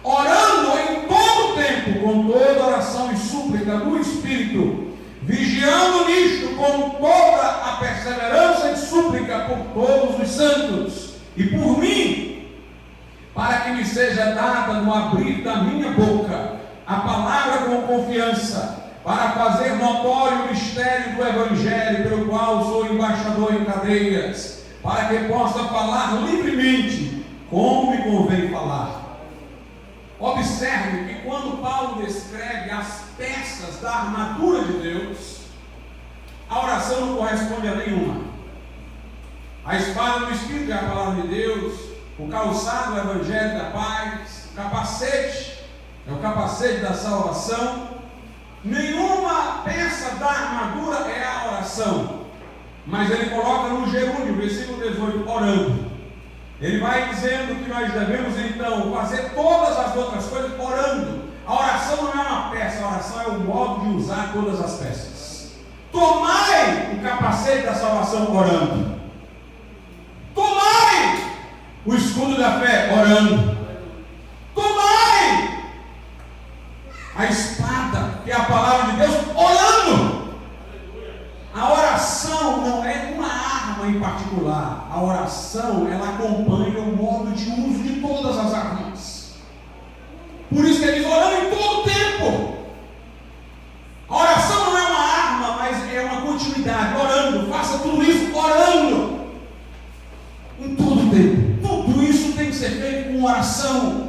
orando em todo o tempo, com toda oração e súplica do Espírito, vigiando nisto com toda a perseverança e súplica por todos os santos, e por mim, para que me seja dada no abrir da minha boca a palavra com confiança, para fazer notório o mistério do Evangelho, pelo qual sou embaixador em cadeias, para que possa falar livremente, como me convém falar. Observe que quando Paulo descreve as peças da armadura de Deus, a oração não corresponde a nenhuma. A espada do Espírito é a palavra de Deus, o calçado é o Evangelho da paz, o capacete é o capacete da salvação. Nenhuma peça da armadura é a oração, mas ele coloca no gerúndio, versículo 18, orando. Ele vai dizendo que nós devemos então fazer todas as outras coisas orando. A oração não é uma peça, a oração é o modo de usar todas as peças. Tomai o capacete da salvação orando. Tomai o escudo da fé orando. Tomai a espada, que é a palavra de Deus, orando. A oração não é uma arma em particular. A oração, ela acompanha o modo de uso de todas as armas. Por isso que ele diz, orando em todo o tempo. A oração não é uma arma, mas é uma continuidade. Orando, faça tudo isso orando. Em todo o tempo. Tudo isso tem que ser feito com oração.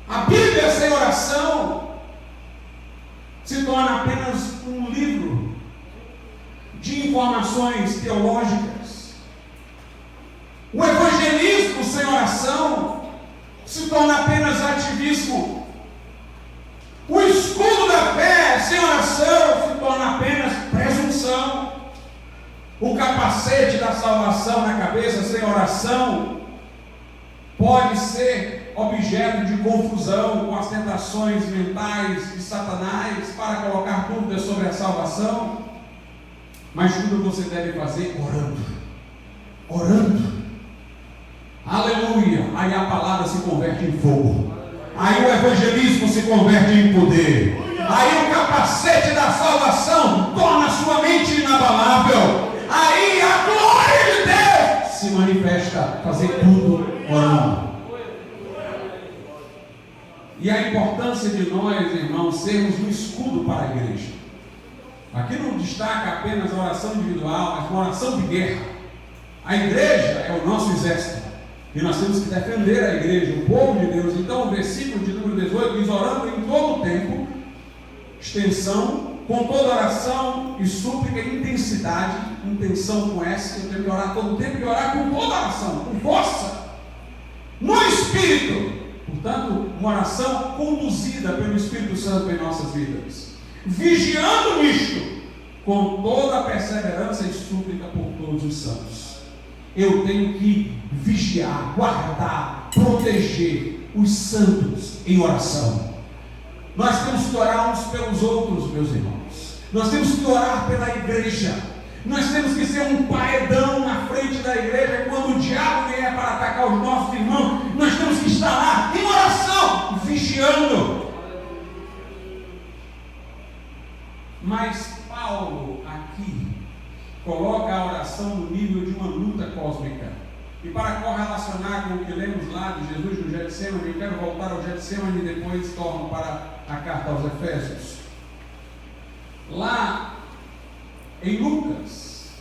A Bíblia sem oração se torna apenas um livro de informações teológicas. O evangelismo sem oração se torna apenas ativismo. O escudo da fé sem oração se torna apenas presunção. O capacete da salvação na cabeça sem oração pode ser objeto de confusão com as tentações mentais de Satanás para colocar dúvidas sobre a salvação. Mas tudo você deve fazer orando. Orando. Aleluia. Aí a palavra se converte em fogo. Aí o evangelismo se converte em poder. Aí o capacete da salvação torna sua mente inabalável. Aí a glória de Deus se manifesta. Fazer tudo orando. E a importância de nós, irmãos, sermos um escudo para a igreja. Aqui não destaca apenas a oração individual, mas uma oração de guerra. A igreja é o nosso exército. E nós temos que defender a igreja, o povo de Deus. Então o versículo de número 18 diz, orando em todo o tempo, extensão, com toda oração e súplica, intensidade, intenção com essa, eu tenho que orar todo o tempo e orar com toda oração, com força, no Espírito. Portanto, uma oração conduzida pelo Espírito Santo em nossas vidas. Vigiando nisto, com toda a perseverança e súplica por todos os santos. Eu tenho que vigiar, guardar, proteger os santos em oração. Nós temos que orar uns pelos outros, meus irmãos. Nós temos que orar pela igreja. Nós temos que ser um paredão na frente da igreja. Quando o diabo vier para atacar os nossos irmãos, nós temos que estar lá em oração, vigiando. Mas Paulo aqui coloca a oração no nível de uma luta cósmica. E para correlacionar com o que lemos lá de Jesus no Getsemane, eu quero voltar ao Getsemane e depois torno para a carta aos Efésios. Lá em Lucas,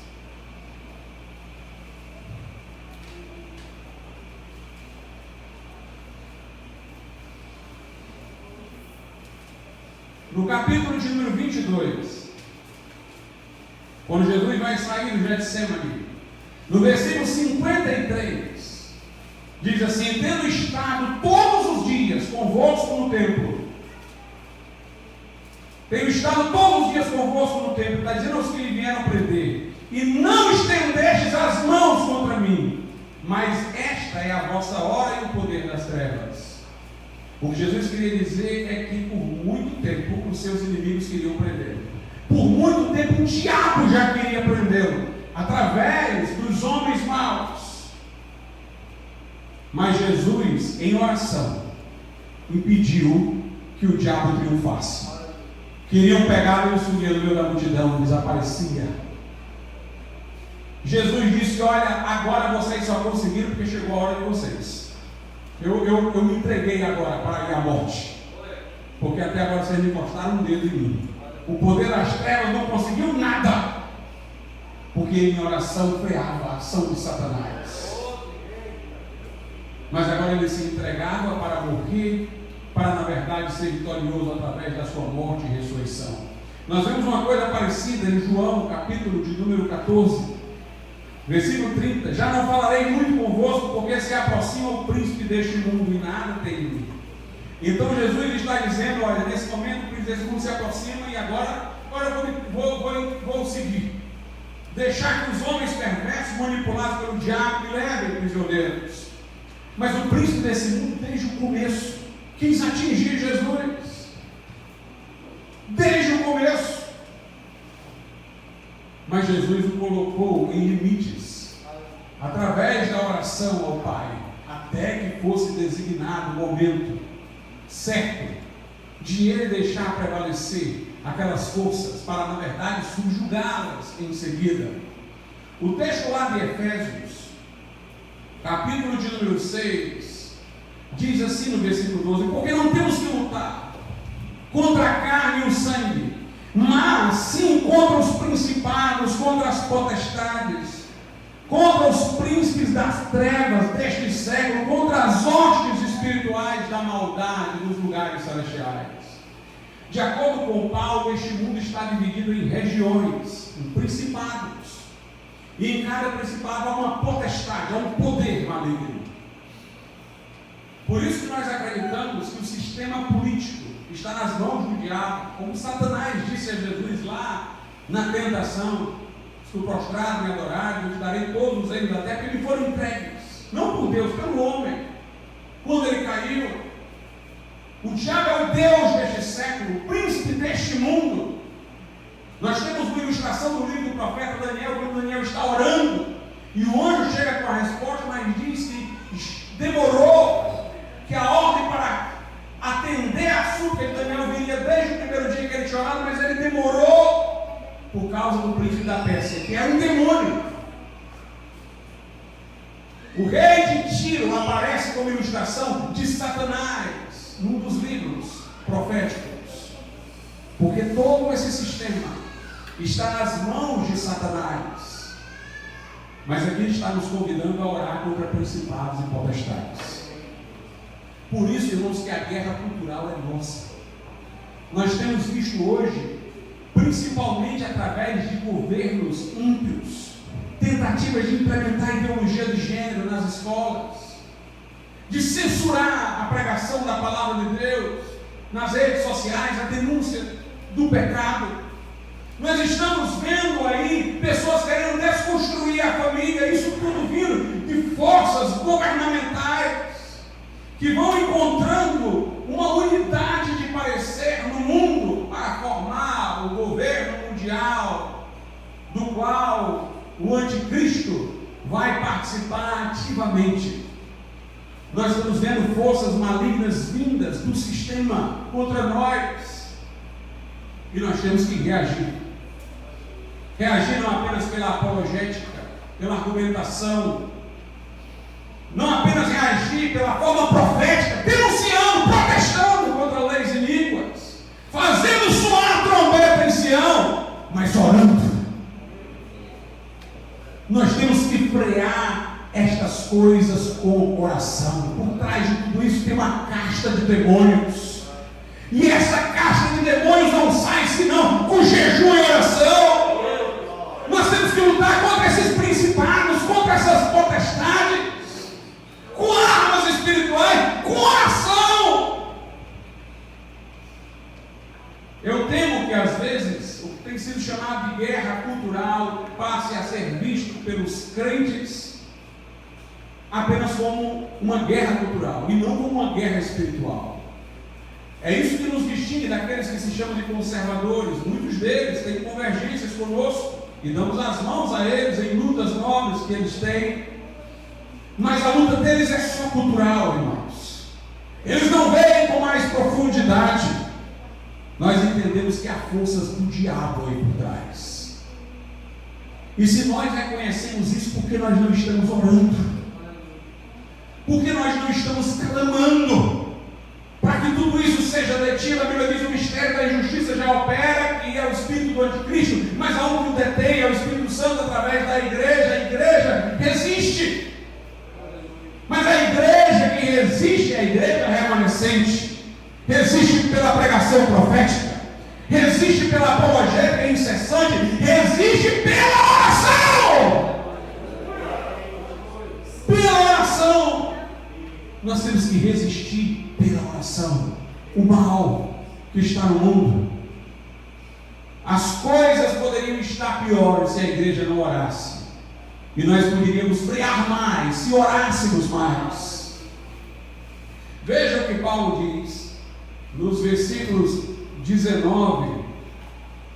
no capítulo de número 22, quando Jesus vai sair do Getsemane, no versículo 53, diz assim: tendo estado todos os dias convosco no templo, tenho estado todos os dias convosco no templo, está dizendo aos que lhe vieram prender, e não estendestes as mãos contra mim, mas esta é a vossa hora e o poder das trevas. O que Jesus queria dizer é que por muito tempo os seus inimigos queriam prendê-lo. Por muito tempo o diabo já queria prendê-lo, através dos homens maus. Mas Jesus, em oração, impediu que o diabo triunfasse. Queriam pegar e o subir no meio da multidão, desaparecia. Jesus disse: olha, agora vocês só conseguiram porque chegou a hora de vocês. Eu me entreguei agora para ir à morte, porque até agora vocês me encostaram um dedo em mim. O poder das trevas não conseguiu nada, porque em oração freava a ação de Satanás. Mas agora ele se entregava para morrer, para na verdade ser vitorioso através da sua morte e ressurreição. Nós vemos uma coisa parecida em João, capítulo de número 14, versículo 30. Já não falarei muito convosco, porque se aproxima o príncipe deste mundo e nada tem em mim. Então Jesus está dizendo: olha, nesse momento o príncipe deste mundo se aproxima e agora eu vou seguir. Deixar que os homens perversos, manipulados pelo diabo, me levem prisioneiros. Mas o príncipe desse mundo, desde o começo, quis atingir Jesus. Desde o começo. Mas Jesus o colocou em limites, através da oração ao Pai, até que fosse designado o momento certo de ele deixar prevalecer aquelas forças para, na verdade, subjugá-las em seguida. O texto lá de Efésios, capítulo de número 6, diz assim no versículo 12: porque não temos que lutar contra a carne e o sangue, mas sim contra os principados, contra as potestades, contra os príncipes das trevas deste século, contra as hostes espirituais da maldade nos lugares celestiais. De acordo com Paulo, este mundo está dividido em regiões, em principados, e em cada principado há uma potestade, há um poder maligno. Por isso que nós acreditamos que o sistema político está nas mãos do diabo, como Satanás disse a Jesus lá na tentação: se tu prostrado e adorado, eu te darei todos os reinos da terra, que lhe foram entregues, não por Deus, pelo homem. Quando ele caiu, o diabo é o Deus deste século, o príncipe deste mundo. Nós temos uma ilustração do livro do profeta Daniel, quando Daniel está orando, e o anjo chega com a resposta, mas diz que demorou, que a ordem para atender a súplica de Daniel viria desde o primeiro dia que ele tinha orado, mas ele demorou por causa do príncipe da Pérsia, que é um demônio. O rei de Tiro aparece como ilustração de Satanás num dos livros proféticos, porque todo esse sistema está nas mãos de Satanás. Mas aqui ele está nos convidando a orar contra principados e potestades. Por isso, irmãos, que a guerra cultural é nossa. Nós temos visto hoje, principalmente através de governos ímpios, tentativas de implementar ideologia de gênero nas escolas, de censurar a pregação da palavra de Deus nas redes sociais, a denúncia do pecado. Nós estamos vendo aí pessoas querendo desconstruir a família, isso tudo vindo de forças governamentais que vão encontrando uma unidade de parecer no mundo para formar o governo mundial, do qual o anticristo vai participar ativamente. Nós estamos vendo forças malignas vindas do sistema contra nós, e nós temos que reagir. Reagir não apenas pela apologética, pela argumentação, não apenas reagir pela forma profética, denunciando, protestando contra leis iníquas, fazendo soar a trombeta em Sião, mas orando. Nós temos que frear estas coisas com o coração. Por trás de tudo isso tem uma casta de demônios, e essa casta de demônios não sai senão com jejum e oração. Nós temos que lutar contra esses principados, contra essas potestades, com armas espirituais, com oração. Eu temo que às vezes o que tem sido chamado de guerra cultural passe a ser visto pelos crentes apenas como uma guerra cultural e não como uma guerra espiritual. É isso que nos distingue daqueles que se chamam de conservadores. Muitos deles têm convergências conosco e damos as mãos a eles em lutas nobres que eles têm. Mas a luta deles é só cultural, irmãos. Eles não veem com mais profundidade. Nós entendemos que há forças do diabo aí por trás. E se nós reconhecemos isso, porque nós não estamos orando? Porque nós não estamos clamando para que tudo isso seja detido? A Bíblia diz: o mistério da injustiça já opera, que é o espírito do anticristo, mas há um que o detém, é o Espírito Santo através da igreja. A igreja resiste. Mas a igreja que resiste é a igreja remanescente. Resiste pela pregação profética, resiste pela apologética incessante, resiste pela oração. Pela oração. Nós temos que resistir pela oração. O mal que está no mundo. As coisas poderiam estar piores se a igreja não orasse. E nós poderíamos frear mais se orássemos mais. Veja o que Paulo diz nos versículos 19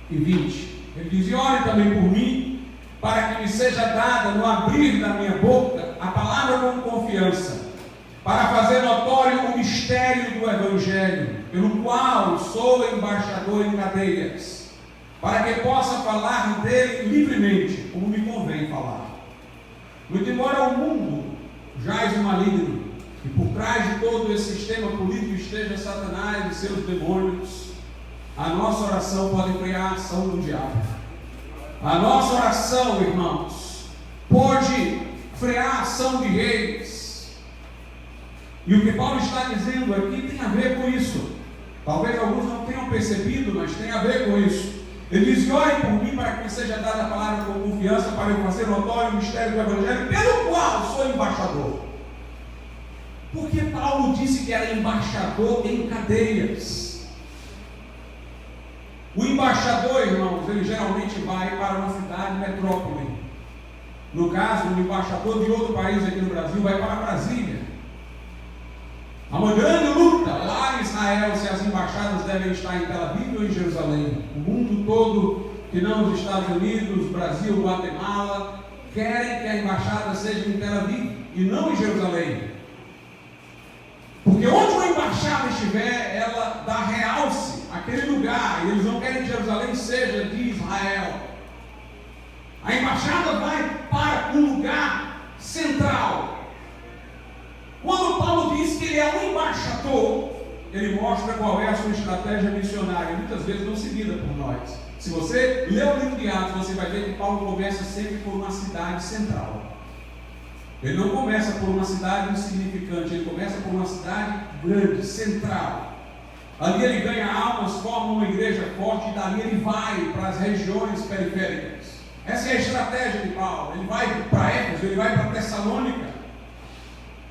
e 20. Ele diz: e ore também por mim, para que me seja dada no abrir da minha boca a palavra com confiança, para fazer notório o mistério do Evangelho, pelo qual sou embaixador em cadeias, para que possa falar dele livremente, como me convém falar. Muito embora o mundo jaz o maligno, e por trás de todo esse sistema político esteja Satanás e seus demônios, a nossa oração pode frear a ação do diabo. A nossa oração, irmãos, pode frear a ação de reis. E o que Paulo está dizendo aqui tem a ver com isso. Talvez alguns não tenham percebido, mas tem a ver com isso. Ele diz: ore por mim, para que me seja dada a palavra com confiança, para eu fazer notório o mistério do Evangelho, pelo qual sou embaixador. Porque Paulo disse que era embaixador em cadeias. O embaixador, irmãos, ele geralmente vai para uma cidade metrópole. No caso, o embaixador de outro país aqui no Brasil vai para Brasília. Há uma grande luta lá em Israel se as embaixadas devem estar em Tel Aviv ou em Jerusalém. O mundo todo, que não os Estados Unidos, Brasil, Guatemala, querem que a embaixada seja em Tel Aviv e não em Jerusalém. Porque onde uma embaixada estiver, ela dá realce àquele lugar, e eles não querem que Jerusalém seja de Israel. A embaixada vai para um lugar central. Quando Paulo diz que ele é um embaixador, ele mostra qual é a sua estratégia missionária, muitas vezes não seguida por nós. Se você ler o livro de Atos, você vai ver que Paulo começa sempre por uma cidade central. Ele não começa por uma cidade insignificante, ele começa por uma cidade grande, central. Ali ele ganha almas, forma uma igreja forte, e dali ele vai para as regiões periféricas. Essa é a estratégia de Paulo. Ele vai para Éfeso, ele vai para Tessalônica,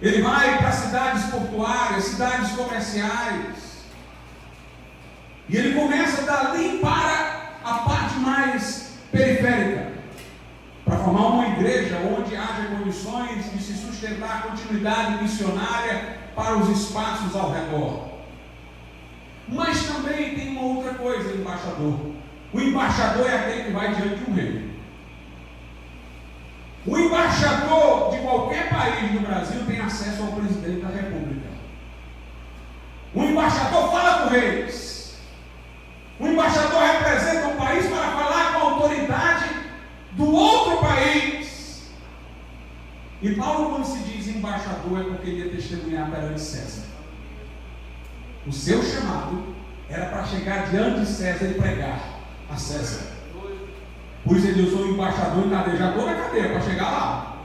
ele vai para cidades portuárias, cidades comerciais. E ele começa dali para a parte mais periférica, para formar uma igreja onde haja condições de se sustentar a continuidade missionária para os espaços ao redor. Mas também tem uma outra coisa, o embaixador. O embaixador é aquele que vai diante de um rei. O embaixador de qualquer país do Brasil tem acesso ao presidente da República. O embaixador fala com reis. O embaixador representa o país para falar com a autoridade do outro país. E Paulo, quando se diz embaixador, é porque ele ia testemunhar perante César. O seu chamado era para chegar diante de César e pregar a César. Por isso ele usou o embaixador em cadeia. Já estou na cadeia para chegar lá.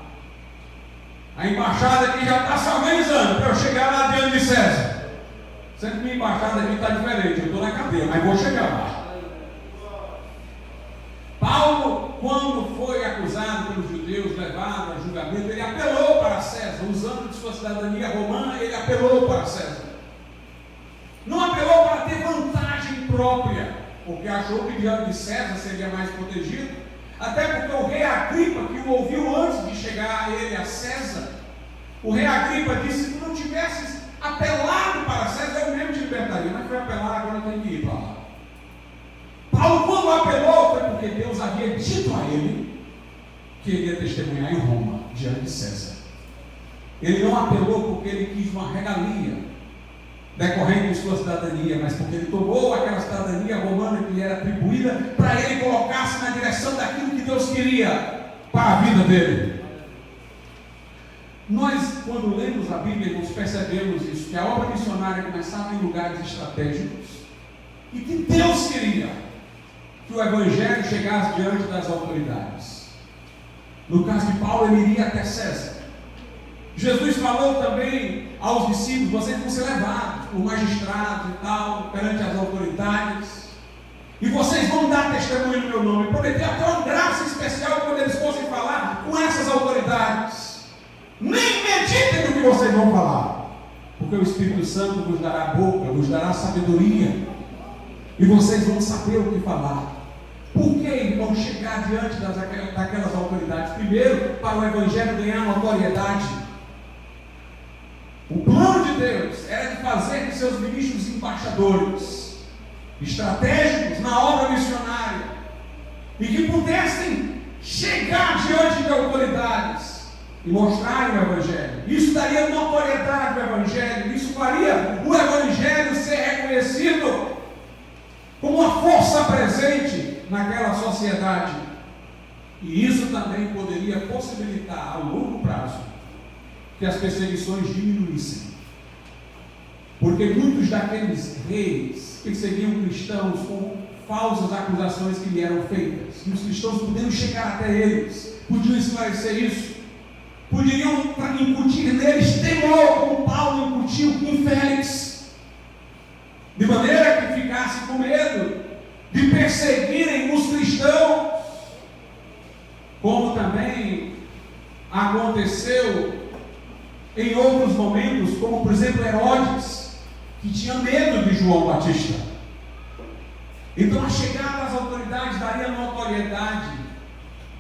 A embaixada aqui já está se organizando para eu chegar lá diante de César. Sempre que minha embaixada aqui está diferente. Eu estou na cadeia, mas vou chegar lá. Paulo, quando foi acusado pelos judeus, levado a julgamento, ele apelou para César. Usando de sua cidadania romana, ele apelou para César. Não apelou para ter vantagem própria, porque achou que diante de César seria mais protegido. Até porque o rei Agripa, que o ouviu antes de chegar ele a César, o rei Agripa disse: se tu não tivesses apelado para César, eu mesmo te libertaria, mas foi apelar, agora eu tenho que ir para lá. Paulo, quando apelou, foi porque Deus havia dito a ele que ele ia testemunhar em Roma, diante de César. Ele não apelou porque ele quis uma regalia decorrente de sua cidadania, mas porque ele tomou aquela cidadania romana que lhe era atribuída para ele colocar-se na direção daquilo que Deus queria para a vida dele. Nós, quando lemos a Bíblia, nós percebemos isso, que a obra missionária começava em lugares estratégicos e que Deus queria que o Evangelho chegasse diante das autoridades. No caso de Paulo, ele iria até César. Jesus falou também aos discípulos: vocês vão ser levados por magistrados e tal, perante as autoridades, e vocês vão dar testemunho no meu nome. Prometeu até uma graça especial quando eles fossem falar com essas autoridades. Nem meditem no que vocês vão falar, porque o Espírito Santo vos dará boca, vos dará sabedoria, e vocês vão saber o que falar. Por que vão chegar diante daquelas autoridades? Primeiro, para o Evangelho ganhar notoriedade. O plano de Deus era de fazer de seus ministros embaixadores estratégicos na obra missionária, e que pudessem chegar diante de autoridades e mostrarem o Evangelho. Isso daria notoriedade ao Evangelho, isso faria o Evangelho ser reconhecido como uma força presente naquela sociedade. E isso também poderia possibilitar, a longo prazo, que as perseguições diminuíssem. Porque muitos daqueles reis perseguiam cristãos com falsas acusações que lhe eram feitas. E os cristãos poderiam chegar até eles, podiam esclarecer isso, poderiam incutir neles temor, como Paulo incutiu em Félix, de maneira que ficasse com medo de perseguirem os cristãos, como também aconteceu em outros momentos, como por exemplo Herodes, que tinha medo de João Batista. Então a chegada às autoridades daria notoriedade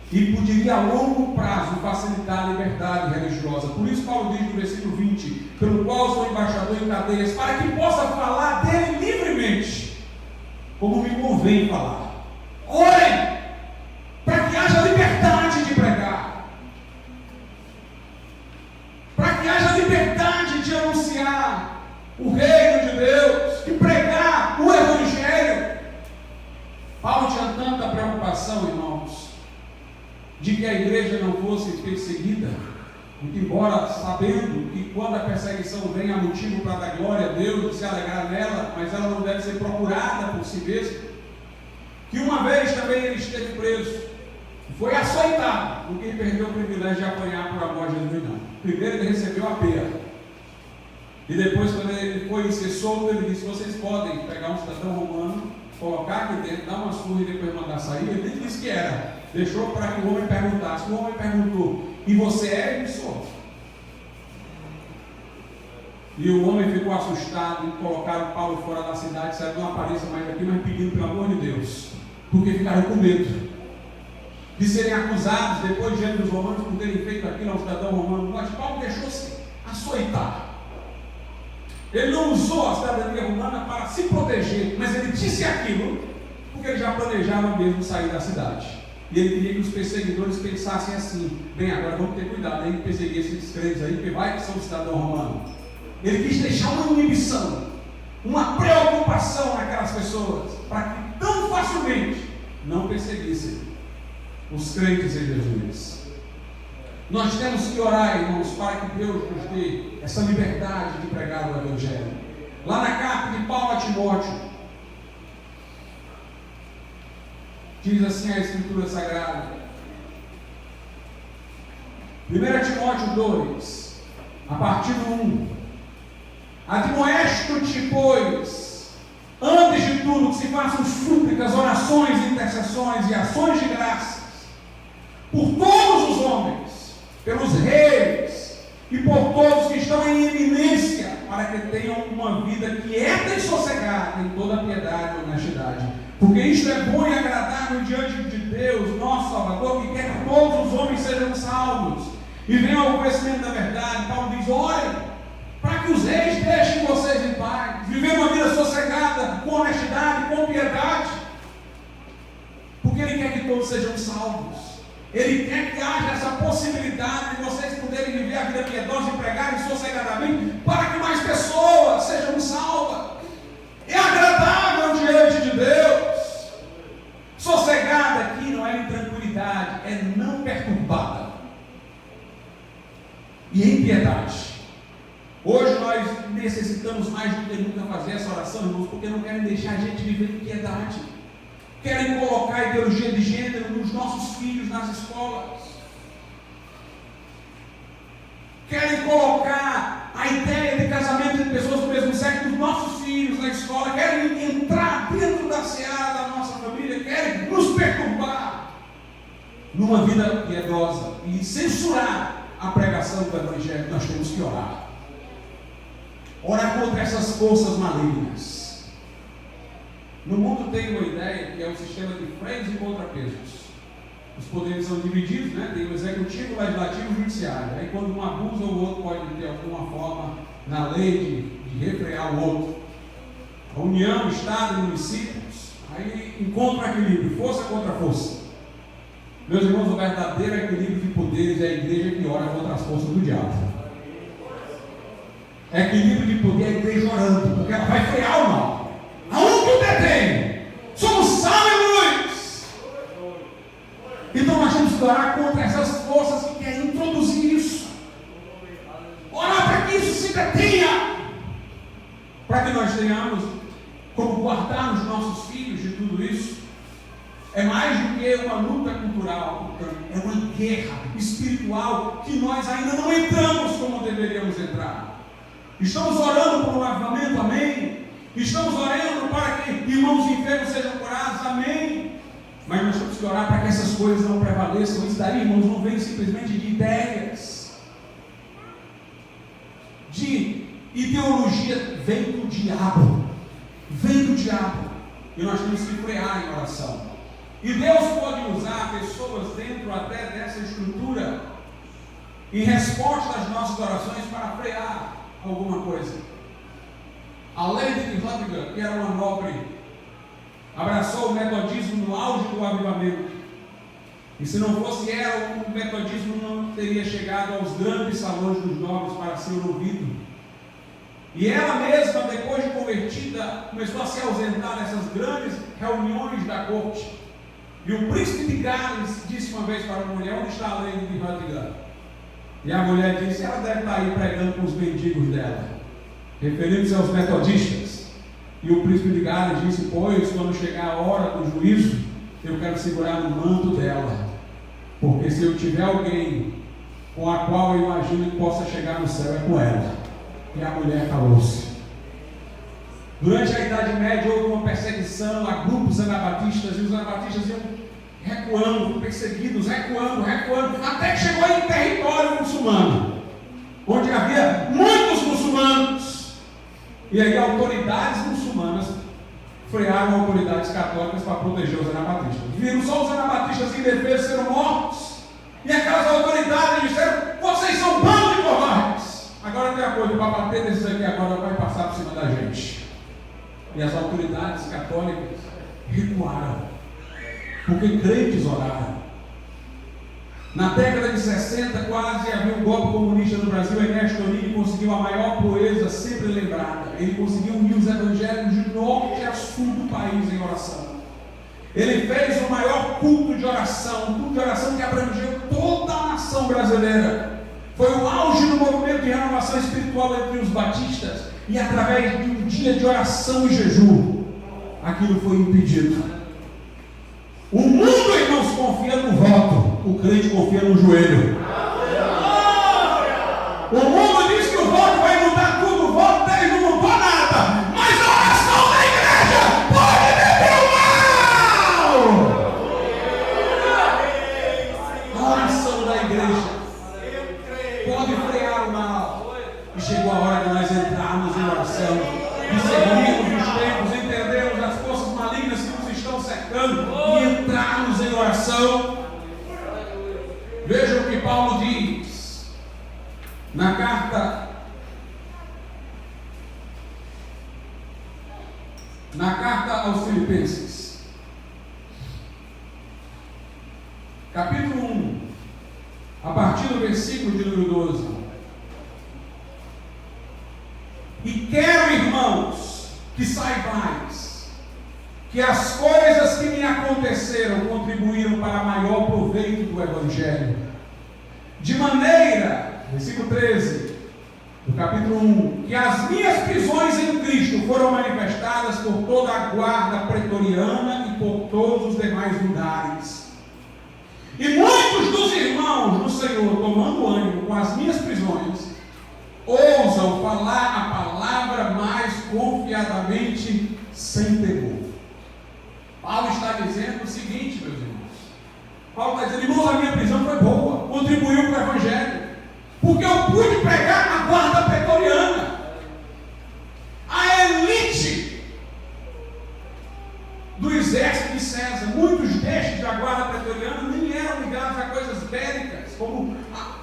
e poderia a longo prazo facilitar a liberdade religiosa. Por isso Paulo diz no versículo 20: pelo qual sou embaixador em cadeias, para que possa falar dele livremente, como me convém falar. Orem para que haja liberdade de pregar, para que haja liberdade de anunciar o reino de Deus, de pregar o Evangelho. Paulo tinha tanta preocupação, irmãos, de que a igreja não fosse perseguida, embora sabendo que quando a perseguição vem há motivo para dar glória a Deus e se alegrar nela, mas ela não deve ser procurada por si mesma. Que uma vez também ele esteve preso, foi açoitado, porque ele perdeu o privilégio de apanhar por amor a Jesus, não. Primeiro ele recebeu a peia, e depois, quando ele foi ser solto, ele disse: vocês podem pegar um cidadão romano, colocar aqui dentro, dar uma surra e depois mandar sair. Ele nem disse que era, deixou para que o homem perguntasse. O homem perguntou: e você é? Ele sou. E o homem ficou assustado e colocaram Paulo fora da cidade, disseram: não apareça mais aqui, mas pedindo pelo amor de Deus, porque ficaram com medo de serem acusados depois diante dos romanos por terem feito aquilo a um cidadão romano. Mas Paulo deixou-se açoitar. Ele não usou a cidadania romana para se proteger, mas ele disse aquilo porque ele já planejava mesmo sair da cidade. E ele queria que os perseguidores pensassem assim: bem, agora vamos ter cuidado aí de perseguir esses crentes aí, porque vai que são cidadão romano. Ele quis deixar uma inibição, uma preocupação naquelas pessoas, para que tão facilmente não perseguissem os crentes em Jesus. Nós temos que orar, irmãos, para que Deus nos dê essa liberdade de pregar o Evangelho. Lá na carta de Paulo a Timóteo, diz assim a Escritura Sagrada, 1 Timóteo 2, a partir do 1: admoesto-te, pois, antes de tudo, que se façam súplicas, orações, intercessões e ações de graças por todos os homens, pelos reis e por todos que estão em eminência, para que tenham uma vida quieta e sossegada em toda piedade e honestidade. Porque isto é bom e agradável diante de Deus, nosso Salvador, que quer que todos os homens sejam salvos e venham ao conhecimento da verdade. Paulo diz: orem para para que os reis deixem vocês em paz, viver uma vida sossegada, com honestidade, com piedade, porque Ele quer que todos sejam salvos. Ele quer que haja essa possibilidade de vocês poderem viver a vida piedosa e pregarem sossegadamente, para que mais pessoas sejam salvas. É agradável diante de Deus. Sossegada aqui não é intranquilidade, é não perturbada. E em piedade. Hoje nós necessitamos mais do que nunca fazer essa oração, irmãos, porque não querem deixar a gente viver em piedade. Querem colocar a ideologia de gênero nos nossos filhos nas escolas. Querem colocar a ideia de casamento de pessoas do mesmo sexo nos nossos filhos na escola. Querem entrar dentro da seara da nossa família. Querem nos perturbar numa vida piedosa e censurar a pregação do Evangelho. Nós temos que orar. Orar contra essas forças malignas. No mundo tem uma ideia que é um sistema de freios e contrapesos. Os poderes são divididos, né? Tem o executivo, o legislativo e o judiciário. Aí quando um abusa, o outro pode ter alguma forma na lei de refrear o outro. A União, o Estado e municípios, aí encontra o equilíbrio, força contra força. Meus irmãos, o verdadeiro equilíbrio de poderes é a igreja que ora contra as forças do diabo. Equilíbrio de poder é a igreja orando, porque ela vai frear o mal. A um que o detém, somos sal e luz. Então nós temos que orar contra essas forças que querem introduzir isso. Orar para que isso se detenha, para que nós tenhamos como guardar os nossos filhos de tudo isso. É mais do que uma luta cultural, é uma guerra espiritual que nós ainda não entramos como deveríamos entrar. Estamos orando por um avivamento, amém? Estamos orando para que irmãos enfermos sejam curados, amém? Mas nós temos que orar para que essas coisas não prevaleçam. Isso daí, irmãos, não vem simplesmente de ideias, de ideologia, vem do diabo. Vem do diabo. E nós temos que frear em oração. E Deus pode usar pessoas dentro até dessa estrutura, em resposta às nossas orações, para frear alguma coisa. A Lady de Rutgers, que era uma nobre, abraçou o metodismo no auge do avivamento. E se não fosse ela, o metodismo não teria chegado aos grandes salões dos nobres para ser ouvido. E ela mesma, depois de convertida, começou a se ausentar dessas grandes reuniões da corte. E o príncipe de Gales disse uma vez para a mulher: onde está a Lady de Rutgers? E a mulher disse: ela deve estar aí pregando com os mendigos dela, referindo-se aos metodistas. E o príncipe de Gales disse: pois, quando chegar a hora do juízo, eu quero segurar no manto dela, porque se eu tiver alguém com a qual eu imagino que possa chegar no céu, é com ela. E a mulher calou-se. Durante a Idade Média houve uma perseguição a grupos anabatistas, e os anabatistas iam recuando, perseguidos, recuando, até que chegou em território muçulmano, onde havia muitos muçulmanos. E aí autoridades muçulmanas frearam autoridades católicas para proteger os anabatistas. Viram só os anabatistas indefesos serem mortos, e aquelas autoridades disseram: vocês são um bando de covardes. Agora tem acordo para bater desses aqui, agora vai passar por cima da gente. E as autoridades católicas recuaram, porque crentes oraram. Na década de 60, quase havia um golpe comunista no Brasil. Ernesto Tonini conseguiu a maior proeza sempre lembrada. Ele conseguiu unir os evangélicos de norte a sul do país em oração. Ele fez o maior culto de oração, um culto de oração que abrangeu toda a nação brasileira. Foi o auge do movimento de renovação espiritual entre os batistas. E através de um dia de oração e jejum, aquilo foi impedido. O mundo, irmãos, confia no voto, o crente confia no joelho. O mundo diz que o voto vai mudar tudo, o voto dele não mudou nada, mas a oração da igreja pode deter o mal. A oração da igreja pode frear o mal. E chegou a hora de nós entrarmos em oração, discernirmos os tempos, entendermos as forças malignas que nos estão cercando e entrarmos em oração. Veja o que Paulo diz na carta na carta aos Filipenses, capítulo 1, a partir do versículo de número 12. E quero, irmãos, que saibais que as coisas que me aconteceram contribuíram para maior proveito do Evangelho. De maneira, versículo 13, do capítulo 1, que as minhas prisões em Cristo foram manifestadas por toda a guarda pretoriana e por todos os demais lugares. E muitos dos irmãos do Senhor, tomando ânimo com as minhas prisões, ousam falar a palavra mais confiadamente, sem temor. Paulo está dizendo o seguinte, meus irmãos. Paulo está dizendo, irmãos, a minha prisão foi boa, contribuiu para o Evangelho, porque eu pude pregar na guarda pretoriana, a elite do exército de César. Muitos destes da guarda pretoriana nem eram ligados a coisas bélicas, como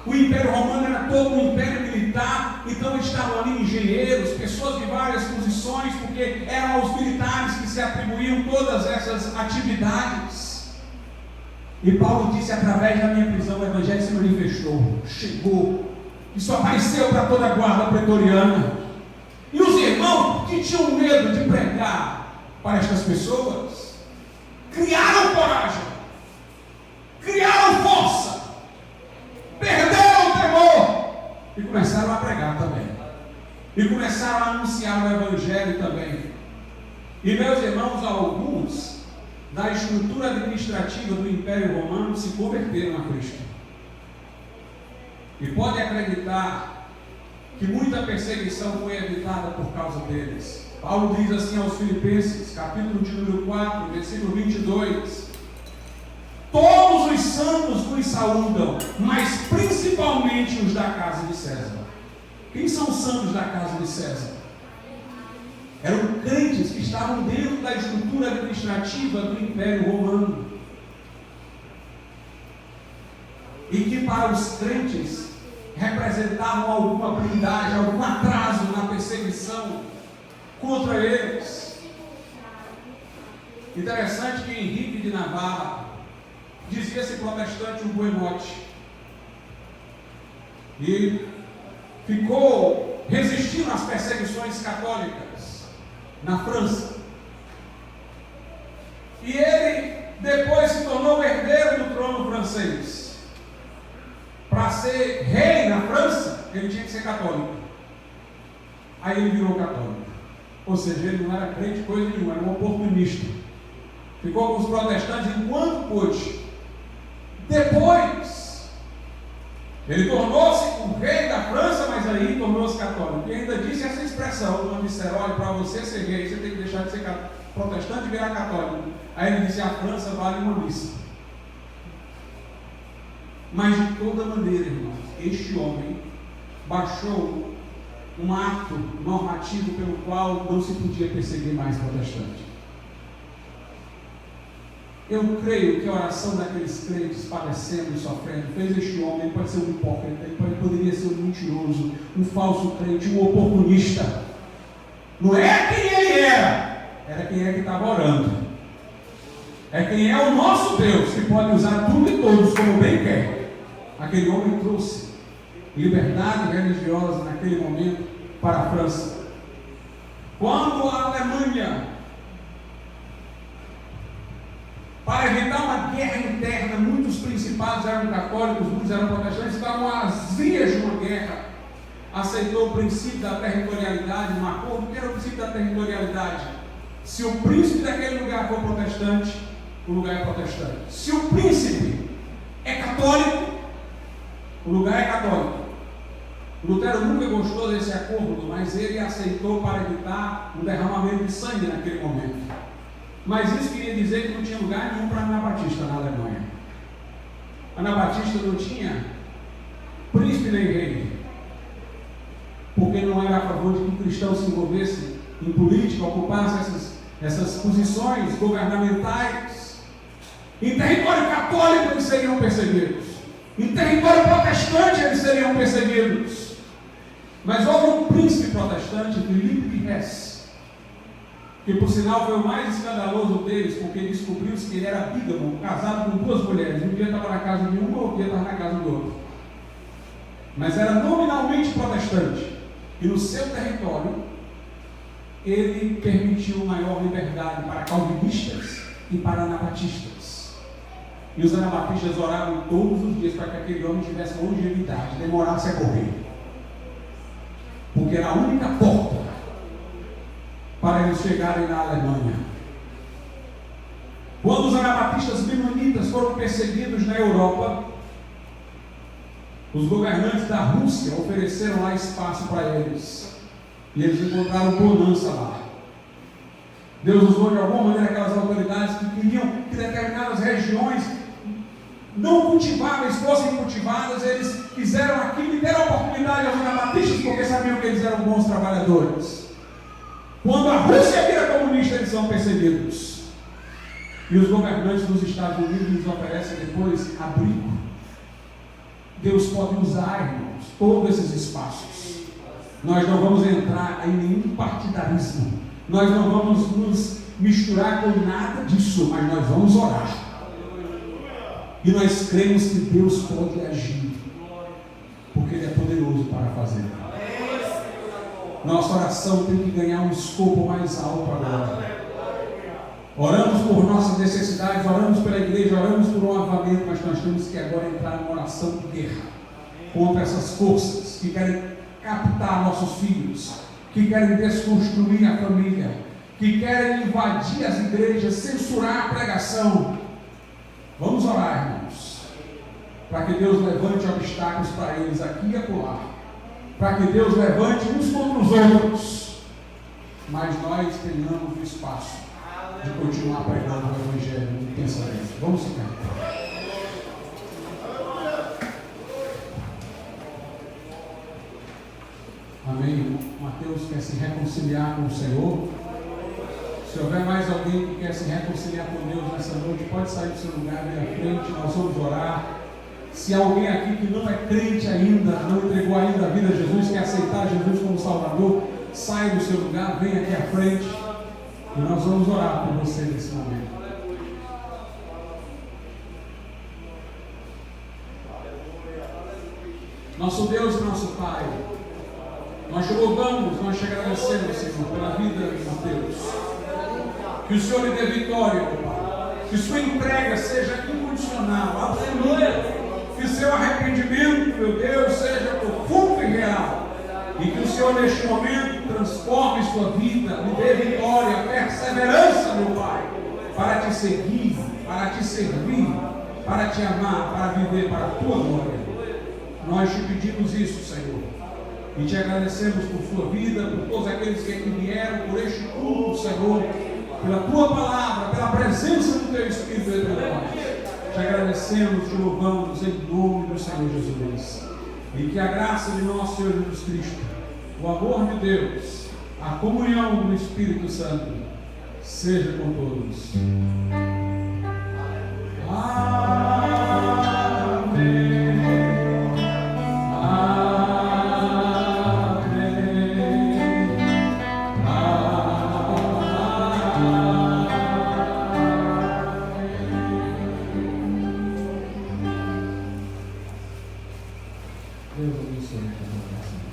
o Império Romano era todo um império militar, então estavam ali engenheiros, pessoas de várias posições, porque eram aos militares que se atribuíam todas essas atividades. E Paulo disse, através da minha prisão, o Evangelho se manifestou, chegou, isso apareceu para toda a guarda pretoriana. E os irmãos que tinham medo de pregar para estas pessoas, criaram coragem, criaram força, perderam o temor e começaram a pregar também. E começaram a anunciar o Evangelho também. E meus irmãos, alguns da estrutura administrativa do Império Romano se converteram a Cristo. E pode acreditar que muita perseguição foi evitada por causa deles. Paulo diz assim aos Filipenses, capítulo de número 4, versículo 22: todos os santos nos saúdam, mas principalmente os da casa de César. Quem são os santos da casa de César? Eram crentes que estavam dentro da estrutura administrativa do Império Romano. E que para os crentes representavam alguma blindagem, algum atraso na perseguição contra eles. Interessante que Henrique de Navarra dizia-se protestante um hugonote. E ficou resistindo às perseguições católicas na França. E ele depois se tornou herdeiro do trono francês. Para ser rei na França, ele tinha que ser católico. Aí ele virou católico. Ou seja, ele não era crente coisa nenhuma, era um oportunista. Ficou com os protestantes enquanto pôde. Depois, ele tornou-se o rei da França, mas aí tornou-se católico. E ainda disse essa expressão, quando disseram, olha, para você ser rei, você tem que deixar de ser protestante e virar católico. Aí ele disse, a França vale uma missa. Mas de toda maneira, irmãos, este homem baixou um ato normativo pelo qual não se podia perseguir mais protestante. Eu creio que a oração daqueles crentes padecendo e sofrendo fez este homem, ele pode ser um hipócrita, ele poderia ser um mentiroso, um falso crente, um oportunista. Não é quem ele era quem é que estava orando. É quem é o nosso Deus, que pode usar tudo e todos como bem quer. Aquele homem trouxe liberdade religiosa naquele momento para a França. Quando a Alemanha, para evitar uma guerra interna, muitos principados eram católicos, muitos eram protestantes, estavam às vias de uma guerra, aceitou o princípio da territorialidade, um acordo. Que era o princípio da territorialidade? Se o príncipe daquele lugar for protestante, o lugar é protestante. Se o príncipe é católico, o lugar é católico. Lutero nunca gostou desse acordo, mas ele aceitou para evitar um derramamento de sangue naquele momento. Mas isso queria dizer que não tinha lugar nenhum para Anabatista na Alemanha. Anabatista não tinha príncipe nem rei, porque não era a favor de que o cristão se envolvesse em política, ocupasse essas posições governamentais. Em território católico eles seriam perseguidos. Em território protestante eles seriam perseguidos. Mas houve um príncipe protestante, Filipe de Hesse, que por sinal foi o mais escandaloso deles, porque descobriu-se que ele era bígamo, casado com 2 mulheres. Um dia estava na casa de uma, outro dia estava na casa do outro. Mas era nominalmente protestante. E no seu território, ele permitiu maior liberdade para calvinistas e para anabatistas. E os anabatistas oravam todos os dias para que aquele homem tivesse longevidade, demorasse a morrer. Porque era a única porta para eles chegarem na Alemanha. Quando os anabatistas menonitas foram perseguidos na Europa, os governantes da Rússia ofereceram lá espaço para eles. E eles encontraram bonança lá. Deus usou de alguma maneira aquelas autoridades que queriam que determinadas regiões não cultiváveis fossem cultivadas. Eles fizeram aquilo e deram oportunidade aos anabatistas, porque sabiam que eles eram bons trabalhadores. Quando a Rússia vira comunista, eles são perseguidos. E os governantes dos Estados Unidos lhes oferecem depois abrigo. Deus pode usar, irmãos, todos esses espaços. Nós não vamos entrar em nenhum partidarismo. Nós não vamos nos misturar com nada disso, mas nós vamos orar. E nós cremos que Deus pode agir, porque Ele é poderoso para fazer. Nossa oração tem que ganhar um escopo mais alto agora. Oramos por nossas necessidades, oramos pela igreja, oramos por um avamento, mas nós temos que agora entrar numa oração de guerra contra essas forças que querem captar nossos filhos, que querem desconstruir a família, que querem invadir as igrejas, censurar a pregação. Vamos orar, irmãos, para que Deus levante obstáculos para eles aqui e acolá, para que Deus levante uns contra os outros, mas nós tenhamos o espaço de continuar pregando o Evangelho intensamente. Vamos ficar. Amém. Mateus quer se reconciliar com o Senhor. Se houver mais alguém que quer se reconciliar com Deus nessa noite, pode sair do seu lugar, vir à frente, nós vamos orar. Se há alguém aqui que não é crente ainda, não entregou ainda a vida a Jesus, quer aceitar Jesus como Salvador, sai do seu lugar, vem aqui à frente e nós vamos orar por você nesse momento. Nosso Deus e nosso Pai, nós te louvamos, nós te agradecemos, Senhor, pela vida de Mateus. Que o Senhor lhe dê vitória, meu Pai. Que sua entrega seja incondicional, absoluta. Que seu arrependimento, meu Deus, seja profundo e real. E que o Senhor, neste momento, transforme sua vida, lhe dê vitória, perseverança, meu Pai, para te seguir, para te servir, para te amar, para viver para a tua glória. Nós te pedimos isso, Senhor. E te agradecemos por sua vida, por todos aqueles que aqui vieram, por este culto, Senhor, pela tua palavra, pela presença do teu Espírito entre nós. Te agradecemos, te louvamos em nome do Senhor Jesus. E que a graça de nosso Senhor Jesus Cristo, o amor de Deus, a comunhão do Espírito Santo, seja com todos. Amém. Deus abençoe.